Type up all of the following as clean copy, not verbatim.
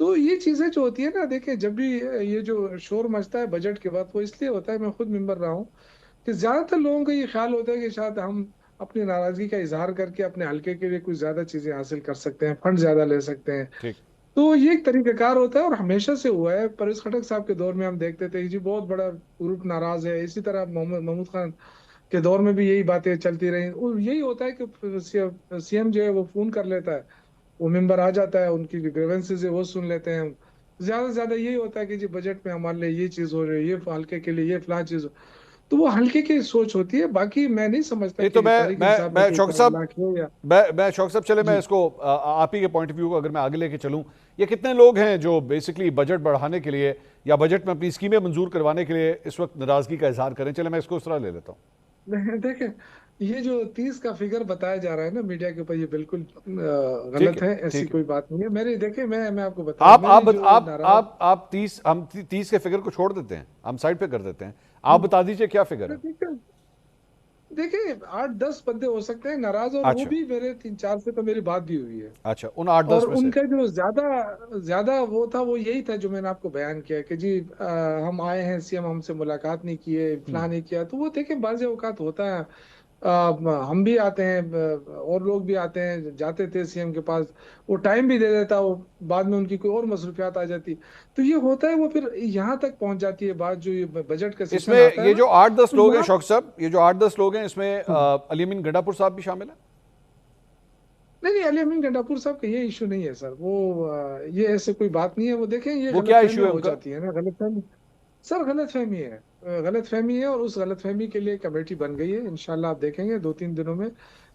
تو یہ چیزیں جو ہوتی ہے نا، دیکھیں جب بھی یہ جو شور مچتا ہے بجٹ کے بعد، وہ اس لیے ہوتا ہے، میں خود ممبر رہا ہوں، کہ زیادہ تر لوگوں کا یہ خیال ہوتا ہے کہ شاید ہم اپنی ناراضگی کا اظہار کر کے اپنے حلقے کے لیے کچھ زیادہ چیزیں حاصل کر سکتے ہیں، فنڈ زیادہ لے سکتے ہیں. ٹھیک. تو یہ ایک طریقہ کار ہوتا ہے اور ہمیشہ سے ہوا ہے. پرویز خٹک صاحب کے دور میں ہم دیکھتے تھے جی بہت بڑا گروپ ناراض ہے، اسی طرح محمود خان کے دور میں بھی یہی باتیں چلتی رہی. اور یہی ہوتا ہے کہ سی ایم جو ہے وہ فون کر لیتا ہے، وہ ممبر آ جاتا ہے، ان کی گریونسز ہے وہ سن لیتے ہیں. زیادہ سے زیادہ یہی ہوتا ہے کہ جی بجٹ میں ہمارے لیے یہ چیز ہو رہی ہے، یہ حلقے کے لیے یہ فلاں چیز تو وہ ہلکے کی سوچ ہوتی ہے. باقی میں نہیں سمجھتا نہیں کہ تو تحریک انصاف میں کوئی شوکت صاحب فرق ہے یا میں شوکت صاحب چلے میں جی. اس کو آپ ہی کے پوائنٹ آف ویو کو اگر میں آگے لے کے چلوں، یہ کتنے لوگ ہیں جو بیسکلی بجٹ بڑھانے کے لیے یا بجٹ میں اپنی اسکیمیں منظور کروانے کے لیے اس وقت ناراضگی کا اظہار کریں؟ چلے میں اس کو اس طرح لے لیتا ہوں. دیکھیں یہ جو 30 کا فگر بتایا جا رہا ہے نا میڈیا کے اوپر، یہ بالکل ٹھیک ہے غلط ہے. ایسی ٹھیک ہے. کوئی بات نہیں ہے. میری دیکھیں میں آپ کو بتاؤں، میری جو ناراض آپ 30 کے فگر کو چھوڑ دیتے ہیں، ہم سائڈ پہ کر دیتے ہیں. آپ بتا دیجئے کیا فگر ہے. دیکھیں 8-10 بندے ہو سکتے ہیں ناراض، اور وہ اچھا بھی میرے 3-4 سے تو میری بات بھی ہوئی ہے. اچھا، ان 8-10 اور میں ان سے کا جو زیادہ وہ تھا، وہ یہی تھا جو میں نے آپ کو بیان کیا کہ جی ہم آئے ہیں، سی ایم ہم سے ملاقات نہیں کیے، فلاں نہیں کیا. تو وہ دیکھیں بعض اوقات ہوتا ہے، ہم بھی آتے ہیں اور لوگ بھی آتے ہیں، جاتے تھے سی ایم کے پاس، وہ ٹائم بھی دے دیتا، وہ بعد میں ان کی کوئی اور مصروفیات آ جاتی. تو یہ ہوتا ہے، وہ پھر یہاں تک پہنچ جاتی ہے بات، جو یہ بجٹ کا اس سیشن میں آتا ہے یہ نا، جو 8-10 تو لوگ ہیں یہاں شوکت صاحب، یہ جو 8-10 لوگ ہیں، اس میں علی امین گنڈا پور صاحب بھی شامل ہیں؟ نہیں علی امین گنڈاپور صاحب کا یہ ایشو نہیں ہے سر. وہ یہ ایسے کوئی بات نہیں ہے. وہ دیکھیں یہ وہ کیا غلط ایشو ہے فہمیاں ان ہو کا؟ جاتی ہے نا، غلط فہمی سر، غلط فہمی ہے. غلط فہمی ہے، اور اس غلط فہمی کے لیے کمیٹی بن گئی ہے. انشاءاللہ آپ دیکھیں گے 2-3 دنوں میں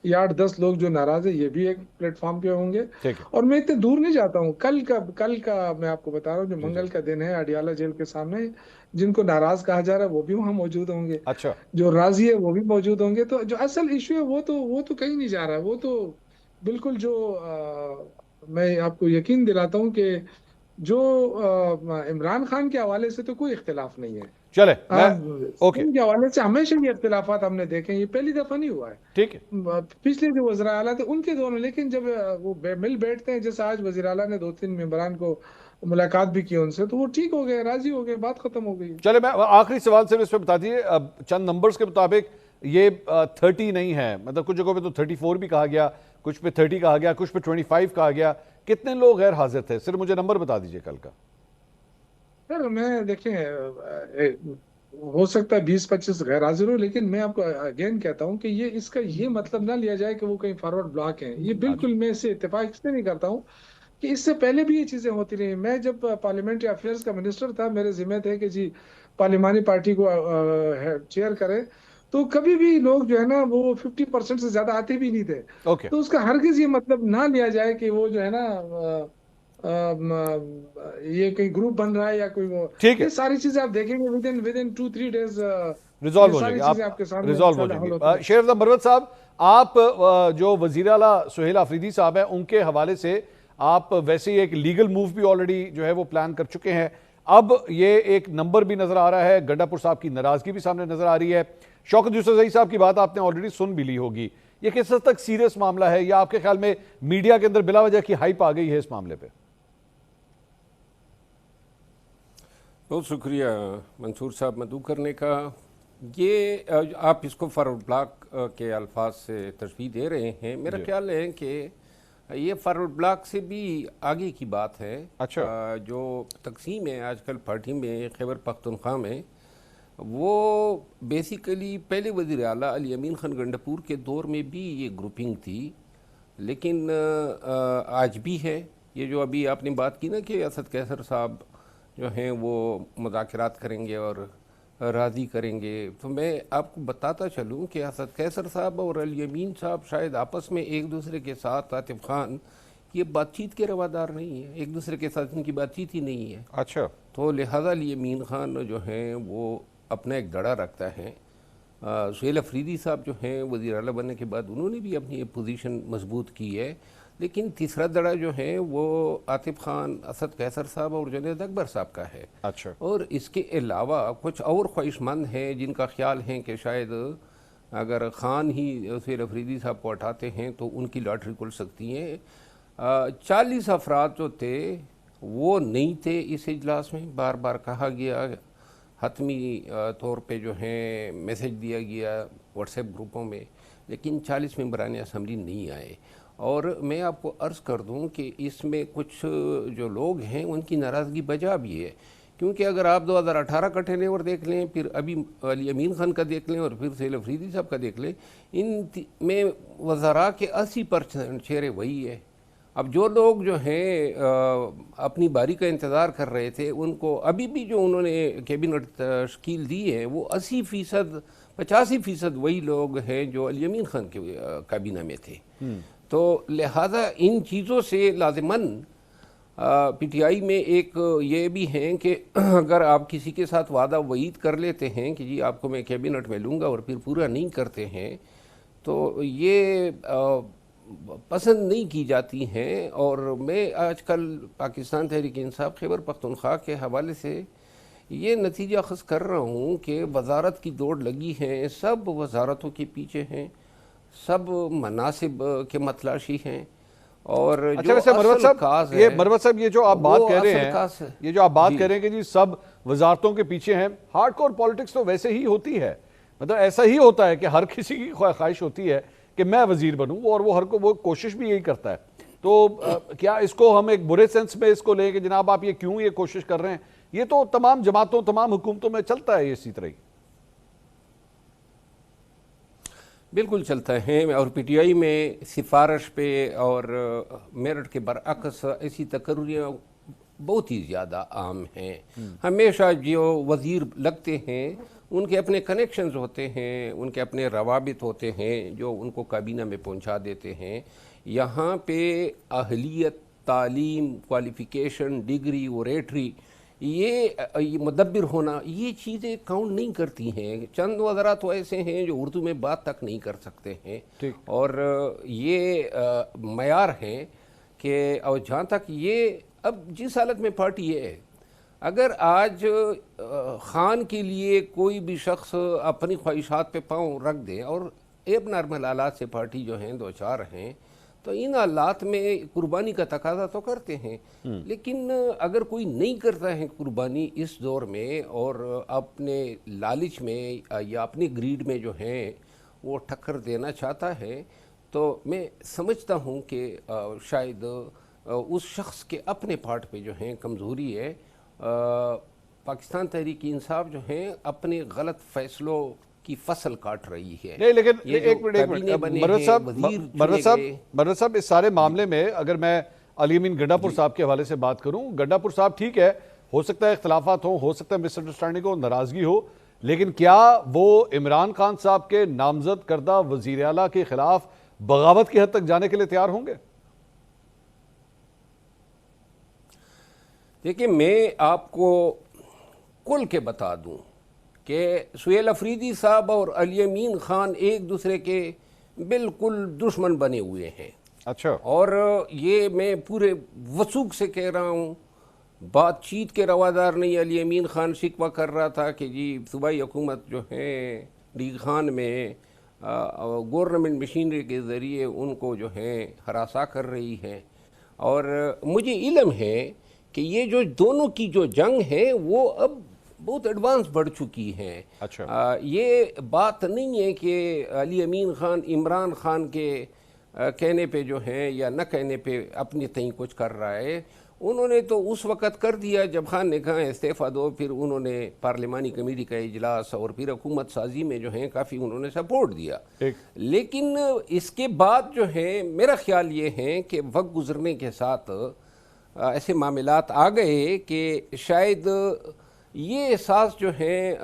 یہ 8-10 لوگ جو ناراض ہیں یہ بھی ایک پلیٹ فارم پہ ہوں گے. ٹھیک ہے. اور میں اتنے دور نہیں جاتا ہوں. کل کا میں آپ کو بتا رہا ہوں، جو جی جی. منگل کا دن ہے، اڈیالہ جیل کے سامنے جن کو ناراض کہا جا رہا ہے وہ بھی وہاں موجود ہوں گے، اچھا جو راضی ہے وہ بھی موجود ہوں گے. تو جو اصل ایشو ہے وہ تو کہیں نہیں جا رہا ہے. وہ تو بالکل جو میں آپ کو یقین دلاتا ہوں کہ جو عمران خان کے حوالے سے تو کوئی اختلاف نہیں ہے. چلے میں اوکے ان کے حوالے سے ہمیشہ یہ اختلافات ہم نے دیکھے ہیں، یہ پہلی دفعہ نہیں ہوا ہے. ٹھیک ہے. پچھلے جو وزراء اعلیٰ تھے ان کے دور میں، لیکن جب وہ مل بیٹھتے ہیں، جیسے آج وزیر اعلیٰ نے 2-3 ممبران کو ملاقات بھی کی ان سے، تو وہ ٹھیک ہو گئے، راضی ہو گئے، بات ختم ہو گئی. چلے میں آخری سوال صرف اس پہ بتا دیجیے، چند نمبرز کے مطابق یہ 30 نہیں ہے، مطلب کچھ جگہوں پہ تو 34 بھی کہا گیا، کچھ پہ 30 کہا گیا، کچھ پہ 25 کہا گیا. کتنے لوگ غیر حاضر تھے؟ صرف مجھے نمبر بتا دیجیے کل کا. سر میں دیکھیں ہو سکتا ہے 20-25 غیر حاضر ہو، لیکن میں آپ کو اگین کہتا ہوں کہ اس کا یہ مطلب نہ لیا جائے کہ وہ کہیں فارورڈ بلاک ہیں. یہ بالکل میں اس سے اتفاق اس لیے نہیں کرتا ہوں کہ اس سے پہلے بھی یہ چیزیں ہوتی رہی. میں جب پارلیمنٹری افیئرز کا منسٹر تھا، میرے ذمہ تھے کہ جی پارلیمانی پارٹی کو چیئر کرے، تو کبھی بھی لوگ جو ہے نا وہ 50% سے زیادہ آتے بھی نہیں تھے. اوکے. تو اس کا ہرگز یہ مطلب نہ لیا جائے کہ وہ جو ہے نا یہ کوئی گروپ بن رہا ہے یا کوئی وہ. ٹھیک ہے. یہ ساری چیزیں آپ دیکھیں گے ودن 2-3 days ریزالو یہ ہو جائیں ساری گے، چیزیں آپ کے سامنے ریزالو ہو انشاءاللہ جائیں حل گے. ہوتی ہیں. شیخ مروت صاحب، آپ جو وزیر اعلیٰ سہیل آفریدی صاحب ہیں ان کے حوالے سے آپ ویسے ہی ایک لیگل موو بھی آلریڈی جو ہے وہ پلان کر چکے ہیں. اب یہ ایک نمبر بھی نظر آ رہا ہے، گنڈا پور صاحب کی ناراضگی بھی سامنے نظر آ رہی ہے. شوکت یوسفزئی صاحب کی بات آپ نے آلریڈی سن بھی لی ہوگی. یہ کس حد تک سیریس معاملہ ہے، یا آپ کے خیال میں میڈیا کے اندر بلا وجہ کی ہائپ آ گئی ہے اس معاملے پہ؟ بہت شکریہ منصور صاحب مدعو کرنے کا. یہ آپ اس کو فارورڈ بلاک کے الفاظ سے تشبیہ دے رہے ہیں. میرا خیال ہے کہ یہ فارورڈ بلاک سے بھی آگے کی بات ہے. اچھا. جو تقسیم ہے آج کل پارٹی میں خیبر پختونخوا میں، وہ بیسیکلی پہلے وزیر اعلیٰ علی امین خان گنڈاپور کے دور میں بھی یہ گروپنگ تھی، لیکن آج بھی ہے. یہ جو ابھی آپ نے بات کی نا کہ اسد قیصر صاحب جو ہیں وہ مذاکرات کریں گے اور راضی کریں گے، تو میں آپ کو بتاتا چلوں کہ اسد قیصر صاحب اور علی امین صاحب شاید آپس میں ایک دوسرے کے ساتھ، عاطف خان، یہ بات چیت کے روادار نہیں ہیں، ایک دوسرے کے ساتھ ان کی بات چیت ہی نہیں ہے. اچھا. تو لہذا علی امین خان جو ہیں وہ اپنا ایک دڑا رکھتا ہے. سہیل آفریدی صاحب جو ہیں وزیر اعلیٰ بننے کے بعد انہوں نے بھی اپنی پوزیشن مضبوط کی ہے، لیکن تیسرا دڑا جو ہے وہ عاطف خان، اسد قیصر صاحب اور جنید اکبر صاحب کا ہے. اچھا. اور اس کے علاوہ کچھ اور خواہش مند ہیں جن کا خیال ہے کہ شاید اگر خان ہی سہیل آفریدی صاحب کو ہٹاتے ہیں تو ان کی لاٹری کھل سکتی ہے. 40 افراد جو تھے وہ نہیں تھے اس اجلاس میں. بار بار کہا گیا, حتمی طور پہ جو ہے میسج دیا گیا واٹس ایپ گروپوں میں, لیکن 40 ممبران اسمبلی نہیں آئے. اور میں آپ کو عرض کر دوں کہ اس میں کچھ جو لوگ ہیں ان کی ناراضگی بجا بھی ہے, کیونکہ اگر آپ 2018 کا ٹرن اوور دیکھ لیں, پھر ابھی علی امین خان کا دیکھ لیں, اور پھر سہیل افریدی صاحب کا دیکھ لیں, ان میں وزراء کے 80% چہرے وہی ہے. اب جو لوگ جو ہیں اپنی باری کا انتظار کر رہے تھے, ان کو ابھی بھی جو انہوں نے کیبنٹ تشکیل دی ہے وہ 80%, 85% وہی لوگ ہیں جو علی امین خان کے کابینہ میں تھے. تو لہذا ان چیزوں سے لازماً پی ٹی آئی میں ایک یہ بھی ہیں کہ اگر آپ کسی کے ساتھ وعدہ وعید کر لیتے ہیں کہ جی آپ کو میں کیبنٹ میں لوں گا, اور پھر پورا نہیں کرتے ہیں, تو یہ پسند نہیں کی جاتی ہیں. اور میں آج کل پاکستان تحریک انصاف خیبر پختونخوا کے حوالے سے یہ نتیجہ اخذ کر رہا ہوں کہ وزارت کی دوڑ لگی ہے, سب وزارتوں کے پیچھے ہیں, سب مناصب کے متلاشی ہیں. اور اچھا ویسے مروت صاحب یہ جو آپ بات کہہ رہے ہیں, یہ جو آپ بات کہہ رہے ہیں کہ جی سب وزارتوں کے پیچھے ہیں, ہارڈ کور پالیٹکس تو ویسے ہی ہوتی ہے, مطلب ایسا ہی ہوتا ہے کہ ہر کسی کی خواہش ہوتی ہے کہ میں وزیر بنوں, اور وہ کوشش بھی یہی کرتا ہے. تو کیا اس کو ہم ایک برے سینس میں اس کو لیں کہ جناب آپ یہ کیوں یہ کوشش کر رہے ہیں؟ یہ تو تمام جماعتوں, تمام حکومتوں میں چلتا ہے اسی طرح ہی. بالکل چلتا ہے, اور پی ٹی آئی میں سفارش پہ اور میرٹ کے برعکس ایسی تقرریاں بہت ہی زیادہ عام ہیں. ہمیشہ جو وزیر لگتے ہیں ان کے اپنے کنیکشنز ہوتے ہیں, ان کے اپنے روابط ہوتے ہیں جو ان کو کابینہ میں پہنچا دیتے ہیں. یہاں پہ اہلیت, تعلیم, کوالیفیکیشن, ڈگری, اوریٹری, یہ مدبر ہونا, یہ چیزیں کاؤنٹ نہیں کرتی ہیں. چند وزراء تو ایسے ہیں جو اردو میں بات تک نہیں کر سکتے ہیں, اور یہ معیار ہیں کہ اور جہاں تک یہ اب جس حالت میں پارٹی ہے, اگر آج خان کے لیے کوئی بھی شخص اپنی خواہشات پہ پاؤں رکھ دے, اور ایب نارمل حالات سے پارٹی جو ہیں دو چار ہیں, تو ان حالات میں قربانی کا تقاضا تو کرتے ہیں. لیکن اگر کوئی نہیں کرتا ہے قربانی اس دور میں, اور اپنے لالچ میں یا اپنے گریڈ میں جو ہیں وہ ٹکر دینا چاہتا ہے, تو میں سمجھتا ہوں کہ شاید اس شخص کے اپنے پارٹ پہ جو ہیں کمزوری ہے. پاکستان تحریک انصاف جو ہیں اپنے غلط فیصلوں کی فصل کاٹ رہی ہے. نہیں لیکن مروت صاحب اس سارے معاملے میں اگر میں علی امین گنڈاپور صاحب کے حوالے سے بات کروں, گنڈاپور صاحب ٹھیک ہے, ہو سکتا ہے اختلافات ہوں, ہو سکتا ہے مس انڈرسٹینڈنگ ہو, ناراضگی ہو, لیکن کیا وہ عمران خان صاحب کے نامزد کردہ وزیر اعلیٰ کے خلاف بغاوت کی حد تک جانے کے لیے تیار ہوں گے؟ دیکھیں میں آپ کو کل کے بتا دوں کہ سہیل افریدی صاحب اور علی امین خان ایک دوسرے کے بالکل دشمن بنے ہوئے ہیں. اچھا. اور یہ میں پورے وثوق سے کہہ رہا ہوں, بات چیت کے روادار نہیں. علی امین خان شکوہ کر رہا تھا کہ جی صوبائی حکومت جو ہے ڈی خان میں گورنمنٹ مشینری کے ذریعے ان کو جو ہے ہراساں کر رہی ہے, اور مجھے علم ہے کہ یہ جو دونوں کی جو جنگ ہے وہ اب بہت ایڈوانس بڑھ چکی ہے. اچھا. یہ بات نہیں ہے کہ علی امین خان عمران خان کے کہنے پہ جو ہیں یا نہ کہنے پہ اپنی تئیں کچھ کر رہا ہے. انہوں نے تو اس وقت کر دیا جب خان نے کہا استعفیٰ دو, پھر انہوں نے پارلیمانی کمیٹی کا اجلاس اور پھر حکومت سازی میں جو ہیں کافی انہوں نے سپورٹ دیا. لیکن اس کے بعد جو ہے میرا خیال یہ ہے کہ وقت گزرنے کے ساتھ ایسے معاملات آ گئے کہ شاید یہ احساس جو ہے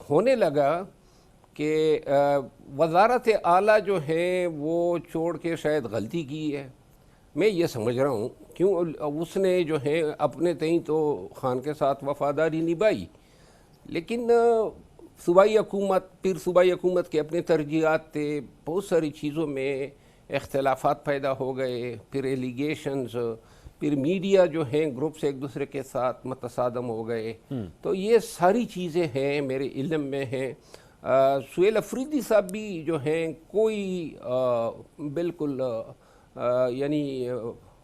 ہونے لگا کہ وزارت اعلیٰ جو ہے وہ چھوڑ کے شاید غلطی کی ہے. میں یہ سمجھ رہا ہوں کیوں اس نے جو ہے اپنے تئیں تو خان کے ساتھ وفاداری نبھائی, لیکن صوبائی حکومت, پھر صوبائی حکومت کے اپنے ترجیحات تھے, بہت ساری چیزوں میں اختلافات پیدا ہو گئے, پھر ایلیگیشنز, پھر میڈیا جو ہیں گروپس ایک دوسرے کے ساتھ متصادم ہو گئے. تو یہ ساری چیزیں ہیں میرے علم میں ہیں. سہیل افریدی صاحب بھی جو ہیں کوئی بالکل یعنی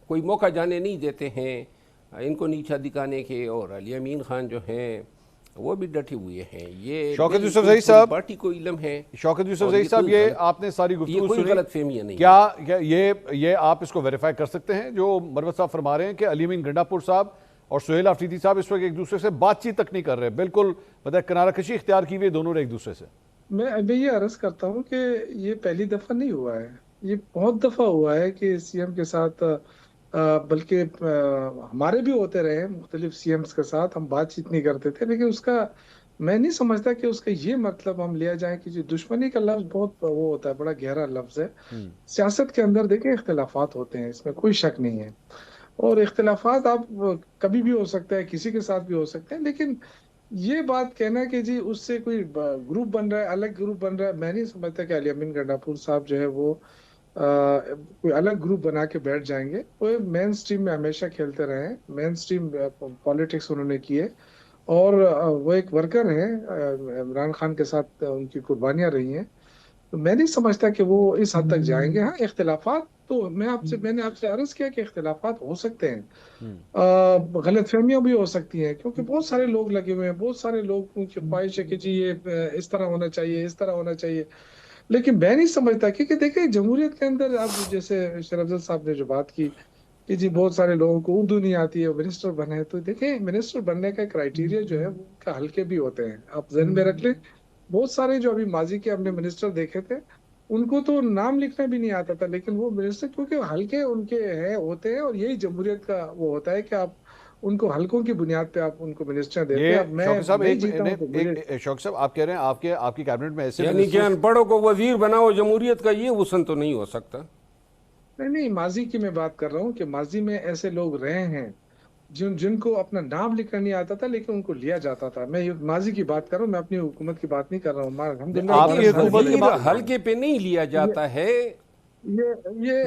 کوئی موقع جانے نہیں دیتے ہیں ان کو نیچا دکھانے کے، اور علی امین خان جو ہیں وہ بھی ڈٹے ہوئے ہیں. یہ شوکت یوسف زئی صاحب، پارٹی کو علم ہے. شوکت یوسف زئی صاحب، یہ آپ نے ساری گفتگو کوئی سنی، غلط فہمیاں نہیں. کیا یہ آپ اس کو ویریفائی کر سکتے ہیں جو مروت صاحب فرما رہے ہیں کہ علی امین گنڈا پور صاحب اور سہیل آفریدی صاحب اس وقت ایک دوسرے سے بات چیت تک نہیں کر رہے، بالکل مطلب کنارہ کشی اختیار کی ہوئی دونوں نے ایک دوسرے سے؟ میں یہ عرض کرتا ہوں کہ یہ پہلی دفعہ نہیں ہوا ہے، یہ بہت دفعہ ہوا ہے کہ سی ایم کے ساتھ، بلکہ ہمارے بھی ہوتے رہے مختلف سی ایمز کے ساتھ، ہم بات چیت نہیں کرتے تھے، لیکن اس کا میں نہیں سمجھتا کہ اس کا یہ مطلب ہم لیا جائیں کہ جو دشمنی کا لفظ بہت وہ ہوتا ہے، بڑا گہرا لفظ ہے. سیاست کے اندر دیکھیں اختلافات ہوتے ہیں، اس میں کوئی شک نہیں ہے، اور اختلافات آپ کبھی بھی ہو سکتا ہے، کسی کے ساتھ بھی ہو سکتے ہیں، لیکن یہ بات کہنا کہ جی اس سے کوئی گروپ بن رہا ہے، الگ گروپ بن رہا ہے، میں نہیں سمجھتا کہ علی امین گنڈا پور صاحب جو ہے وہ کوئی الگ گروپ بنا کے بیٹھ جائیں گے. وہ مین سٹریم میں ہمیشہ کھیلتے رہے ہیں، مین سٹریم پالیٹکس انہوں نے کی ہے، اور وہ ایک ورکر ہیں، عمران خان کے ساتھ ان کی قربانیاں رہی ہیں. تو میں نہیں سمجھتا کہ وہ اس حد تک جائیں گے. ہاں اختلافات تو میں نے آپ سے عرض کیا کہ اختلافات ہو سکتے ہیں، غلط فہمیاں بھی ہو سکتی ہیں، کیونکہ بہت سارے لوگ لگے ہوئے ہیں، بہت سارے لوگ کی خواہش ہے کہ جی یہ اس طرح ہونا چاہیے، اس طرح ہونا چاہیے. لیکن میں نہیں سمجھتا کہ دیکھیں جمہوریت کے اندر آپ جیسے شیر افضل صاحب نے جو بات کی کہ جی بہت سارے لوگوں کو اردو نہیں آتی ہے منسٹر بنے، تو دیکھیں منسٹر بننے کا کرائیٹیریا جو ہے وہ ان کا ہلکے بھی ہوتے ہیں. آپ ذہن میں رکھ لیں، بہت سارے جو ابھی ماضی کے ہم نے منسٹر دیکھے تھے ان کو تو نام لکھنا بھی نہیں آتا تھا، لیکن وہ منسٹر کیونکہ ہلکے ان کے ہیں ہوتے ہیں، اور یہی جمہوریت کا وہ ہوتا ہے کہ آپ ان کو حلقوں کی بنیاد پہ آپ ان کو منسٹر دیتے ہیں. اب میں شوکت صاحب نہیں جیتا ہوں تو شوکت صاحب آپ کہہ رہے ہیں آپ کی کیبنٹ میں ایسے یعنی کہ ان پڑھوں کو وزیر بناؤ جمہوریت کا، یہ وسن تو نہیں ہو سکتا. نہیں، ماضی کی میں بات کر رہا ہوں کہ ماضی میں ایسے لوگ رہے ہیں جن کو اپنا نام لکھنا نہیں آتا تھا لیکن ان کو لیا جاتا تھا. میں یہ ماضی کی بات کر رہا ہوں، میں اپنی حکومت کی بات نہیں کر رہا ہوں. الحمدللہ آپ کی حکومت کے وزیر ہلکے پہ نہیں لیا جاتا ہے،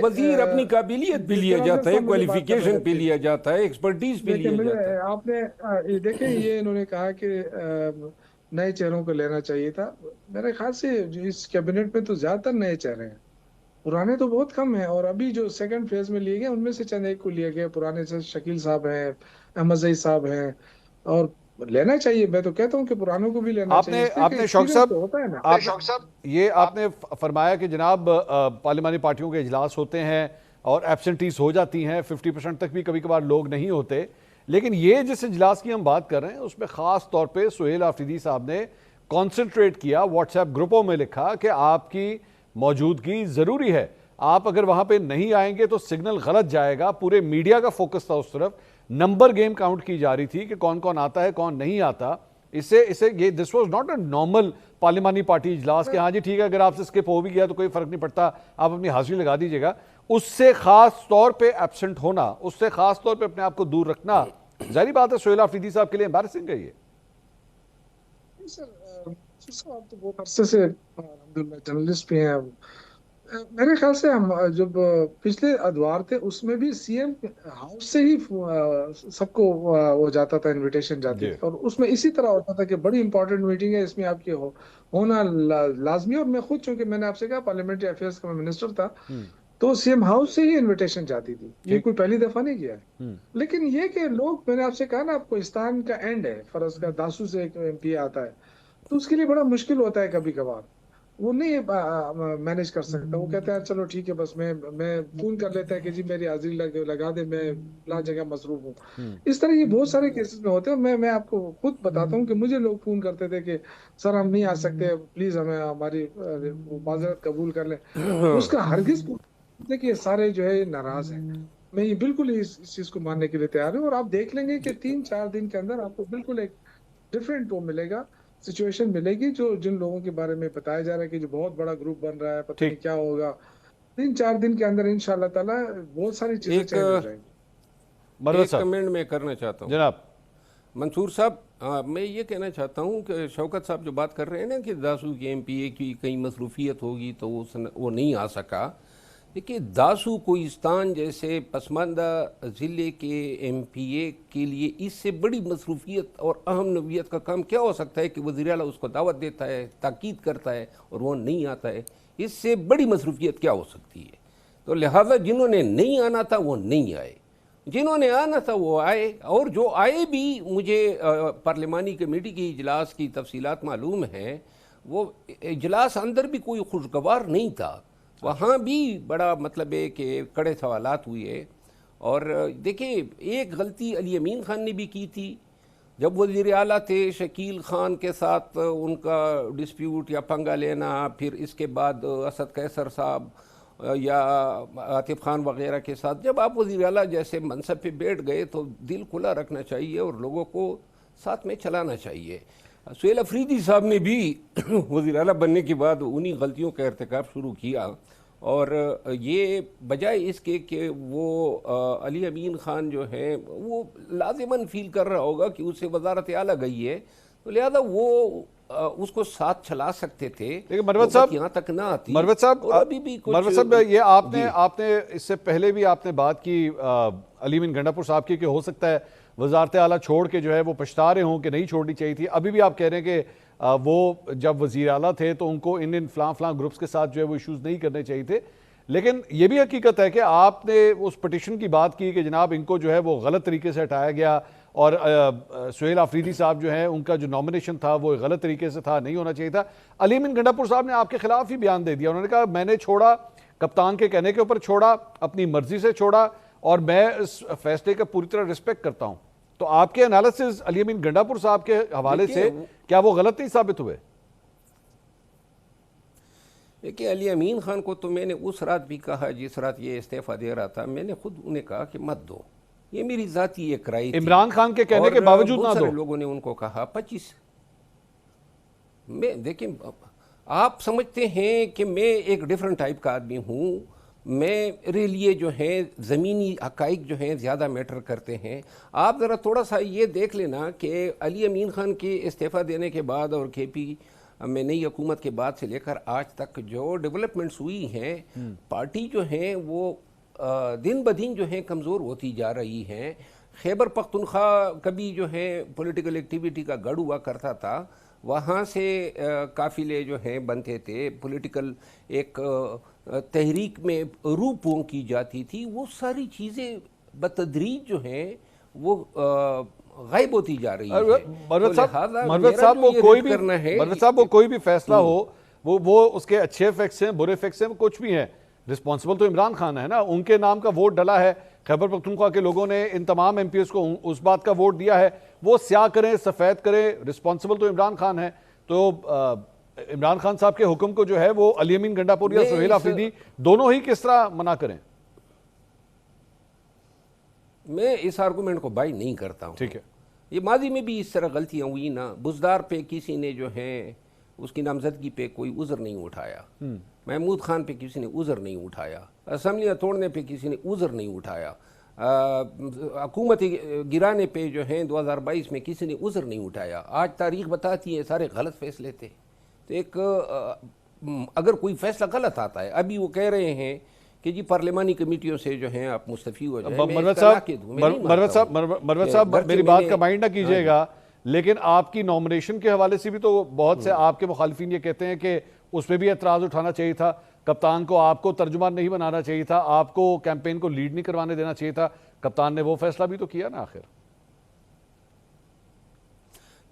وزیر اپنی قابلیت پہ لیا جاتا ہے، کوالیفیکیشن پہ لیا جاتا ہے، ایکسپرٹیز پہ لیا جاتا ہے. آپ نے دیکھیں یہ انہوں نے کہا کہ نئے چہروں کو لینا چاہیے تھا. میرے خیال سے اس کیبنٹ میں تو زیادہ تر نئے چہرے ہیں، پرانے تو بہت کم ہیں. اور ابھی جو سیکنڈ فیز میں لیے گئے ان میں سے چند ایک کو لیا گیا. پرانے سے شکیل صاحب ہیں، احمد زئی صاحب ہیں، اور لینا چاہیے. میں تو کہتا ہوں کہ پرانوں کو بھی لینا چاہیے. آپ نے شوکت صاحب یہ آپ نے فرمایا کہ جناب پارلیمانی پارٹیوں کے اجلاس ہوتے ہیں اور ایبسنٹیز ہو جاتی ہیں، 50% تک بھی کبھی کبھار لوگ نہیں ہوتے، لیکن یہ جس اجلاس کی ہم بات کر رہے ہیں اس میں خاص طور پہ سہیل آفریدی صاحب نے کانسنٹریٹ کیا، واٹس ایپ گروپوں میں لکھا کہ آپ کی موجودگی ضروری ہے، آپ اگر وہاں پہ نہیں آئیں گے تو سگنل غلط جائے گا. پورے میڈیا کا فوکس تھا اس طرف، نمبر گیم کاؤنٹ کی جا رہی تھی کہ کون کون آتا ہے کون نہیں آتا. اسے یہ this was not a normal پارلیمانی پارٹی اجلاس کہ ہاں جی ٹھیک ہے اگر آپ سے اسکپ ہو بھی گیا تو کوئی فرق نہیں پڑتا، آپ اپنی حاضری لگا دیجیے گا. اس سے خاص طور پہ ایبسنٹ ہونا، اس سے خاص طور پہ اپنے آپ کو دور رکھنا، ظاہری بات ہے سہیل آفریدی صاحب کے لیے امبیرسنگ ہے. یہ سر آپ تو بہت عرصے سے الحمدللہ جرنلسٹ بھی ہیں. میرے خیال سے ہم جب پچھلے ادوار تھے اس میں بھی سی ایم ہاؤس سے ہی سب کو وہ جاتا تھا، انویٹیشن جاتی تھی، اور اس میں اسی طرح ہوتا تھا کہ بڑی امپورٹنٹ میٹنگ ہے، اس میں آپ کے ہونا لازمی. اور میں خود چونکہ میں نے آپ سے کہا پارلیمنٹری افیئرز کا میں منسٹر تھا تو سی ایم ہاؤس سے ہی انویٹیشن جاتی تھی. یہ کوئی پہلی دفعہ نہیں کیا ہے. لیکن یہ کہ لوگ، میں نے آپ سے کہا نا افغانستان کا اینڈ ہے، فرض کا داسو سے ایک ایم پی آتا ہے تو اس کے لیے بڑا مشکل ہوتا ہے کبھی کبھار، وہ نہیں مینج کر سکتا. وہ کہتے ہیں چلو ٹھیک ہے بس میں فون کر لیتا ہے کہ جی میری حاضری لگا دے، میں فلاں جگہ مصروف ہوں. اس طرح یہ بہت سارے کیسز میں ہوتے ہیں. میں آپ کو خود بتاتا ہوں کہ مجھے لوگ فون کرتے تھے کہ سر ہم نہیں آ سکتے، پلیز ہمیں ہماری معذرت قبول کر لیں. اس کا ہرگز دیکھیے سارے جو ہے ناراض ہیں. میں یہ بالکل اس چیز کو ماننے کے لیے تیار ہوں، اور آپ دیکھ لیں گے کہ 3-4 دن کے اندر آپ کو بالکل ایک ڈفرینٹ وہ ملے گا، سچویشن ملے گی. جو جن لوگوں کے بارے میں بتایا جا رہا ہے کہ جو بہت بڑا گروپ بن رہا ہے، پتہ نہیں کیا ہوگا، 3-4 دن کے اندر انشاءاللہ تعالی بہت ساری چیزیں چینج ہو جائیں گی. ایک کمنٹ میں کرنا چاہتا ہوں جناب منصور صاحب. میں یہ کہنا چاہتا ہوں کہ شوکت صاحب جو بات کر رہے ہیں نا کہ داسو کے ایم پی اے کی کئی مصروفیت ہوگی تو وہ نہیں آ سکا. دیکھیے داسو کوہستان جیسے پسماندہ ضلع کے ایم پی اے کے لیے اس سے بڑی مصروفیت اور اہم نوعیت کا کام کیا ہو سکتا ہے کہ وزیر اعلیٰ اس کو دعوت دیتا ہے، تاکید کرتا ہے اور وہ نہیں آتا ہے. اس سے بڑی مصروفیت کیا ہو سکتی ہے؟ تو لہٰذا جنہوں نے نہیں آنا تھا وہ نہیں آئے، جنہوں نے آنا تھا وہ آئے، اور جو آئے بھی مجھے پارلیمانی کمیٹی کی اجلاس کی تفصیلات معلوم ہیں، وہ اجلاس اندر بھی کوئی خوشگوار نہیں تھا، وہاں بھی بڑا مطلب ہے کہ کڑے سوالات ہوئے۔ اور دیکھیں ایک غلطی علی امین خان نے بھی کی تھی، جب وزیر اعلیٰ تھے شکیل خان کے ساتھ ان کا ڈسپیوٹ یا پنگا لینا، پھر اس کے بعد اسد قیصر صاحب یا عاطف خان وغیرہ کے ساتھ، جب آپ وزیر اعلیٰ جیسے منصب پہ بیٹھ گئے تو دل کھلا رکھنا چاہیے اور لوگوں کو ساتھ میں چلانا چاہیے۔ سہیل افریدی صاحب نے بھی وزیر اعلیٰ بننے کے بعد انہی غلطیوں کا ارتکاب شروع کیا، اور یہ بجائے اس کے کہ وہ علی امین خان جو ہے وہ لازماً فیل کر رہا ہوگا کہ اس سے وزارت اعلیٰ گئی ہے، تو لہذا وہ اس کو ساتھ چلا سکتے تھے، لیکن مروت صاحب یہاں تک نہ آتی۔ مروت صاحب یہ آپ نے اس سے پہلے بھی آپ نے بات کی علی امین گنڈا پور صاحب کی کہ ہو سکتا ہے وزارت اعلیٰ چھوڑ کے جو ہے وہ پچھتا رہے ہوں کہ نہیں چھوڑنی چاہیے تھی، ابھی بھی آپ کہہ رہے ہیں کہ وہ جب وزیر اعلیٰ تھے تو ان کو ان فلاں گروپس کے ساتھ جو ہے وہ ایشوز نہیں کرنے چاہیے تھے، لیکن یہ بھی حقیقت ہے کہ آپ نے اس پٹیشن کی بات کی کہ جناب ان کو جو ہے وہ غلط طریقے سے ہٹایا گیا، اور سہیل افریدی صاحب جو ہیں ان کا جو نامنیشن تھا وہ غلط طریقے سے تھا، نہیں ہونا چاہیے تھا۔ علی امین گنڈا پور صاحب نے آپ کے خلاف ہی بیان دے دیا، انہوں نے کہا میں نے چھوڑا، کپتان کے کہنے کے اوپر چھوڑا، اپنی مرضی سے چھوڑا، اور میں اس فیصلے کا پوری طرح رسپیکٹ کرتا ہوں۔ تو آپ کے انالیسز علی امین گنڈا پور صاحب کے حوالے سے کیا وہ غلط نہیں ثابت ہوئے؟ دیکھیں علی امین خان کو تو میں نے اس رات بھی کہا جس رات یہ استعفیٰ دے رہا تھا، میں نے خود انہیں کہا کہ مت دو، یہ میری ذاتی ایک رائے تھی۔ عمران خان کے کہنے کے باوجود نہ دو، لوگوں نے ان کو کہا 25 میں دیکھیں آپ سمجھتے ہیں کہ میں ایک ڈیفرنٹ ٹائپ کا آدمی ہوں، میرے لیے جو ہیں زمینی حقائق جو ہیں زیادہ میٹر کرتے ہیں۔ آپ ذرا تھوڑا سا یہ دیکھ لینا کہ علی امین خان کے استعفیٰ دینے کے بعد اور کے پی میں نئی حکومت کے بعد سے لے کر آج تک جو ڈیولپمنٹس ہوئی ہیں، پارٹی جو ہیں وہ دن بدن جو ہیں کمزور ہوتی جا رہی ہیں۔ خیبر پختونخوا کبھی جو ہے پولیٹیکل ایکٹیویٹی کا گڑھ ہوا کرتا تھا، وہاں سے قافلے جو ہیں بنتے تھے، پولیٹیکل ایک تحریک میں روح پونک کی جاتی تھی، وہ ساری چیزیں بتدریج جو ہیں وہ غائب ہوتی جا رہی ہے۔ مروت صاحب وہ کوئی بھی فیصلہ ہو، وہ اس کے اچھے فیکٹس ہیں، برے فیکٹس ہیں، کچھ بھی ہیں، رسپانسبل تو عمران خان ہے نا، ان کے نام کا ووٹ ڈلا ہے، خیبر پختونخوا کے لوگوں نے ان تمام ایم پی ایس کو اس بات کا ووٹ دیا ہے، وہ سیاہ کریں سفید کریں، رسپانسبل تو عمران خان ہے۔ تو عمران خان صاحب کے حکم کو جو ہے وہ علی امین گنڈا پور یا سہیل افریدی دونوں ہی کس طرح منع کریں؟ میں اس آرگومنٹ کو بائی نہیں کرتا ہوں۔ ٹھیک ہے، یہ ماضی میں بھی اس طرح غلطیاں ہوئی نا، بزدار پہ کسی نے جو ہے اس کی نامزدگی پہ کوئی عذر نہیں اٹھایا، محمود خان پہ کسی نے عذر نہیں اٹھایا، اسمبلیاں توڑنے پہ کسی نے عذر نہیں اٹھایا، حکومت گرانے پہ جو ہیں 2022 میں کسی نے عذر نہیں اٹھایا۔ آج تاریخ بتاتی ہے سارے غلط فیصلے تھے۔ تو ایک اگر کوئی فیصلہ غلط آتا ہے، ابھی وہ کہہ رہے ہیں کہ جی پارلیمانی کمیٹیوں سے جو ہیں آپ مستفی ہو جائیں۔ مروت صاحب میری بات کا مائنڈ نہ کیجئے گا، لیکن آپ کی نومنیشن کے حوالے سے بھی تو بہت سے آپ کے مخالفین یہ کہتے ہیں کہ اس پہ بھی اعتراض اٹھانا چاہیے تھا، کپتان کو آپ کو ترجمان نہیں بنانا چاہیے تھا، آپ کو کیمپین کو لیڈ نہیں کروانے دینا چاہیے تھا، کپتان نے وہ فیصلہ بھی تو کیا نا آخر۔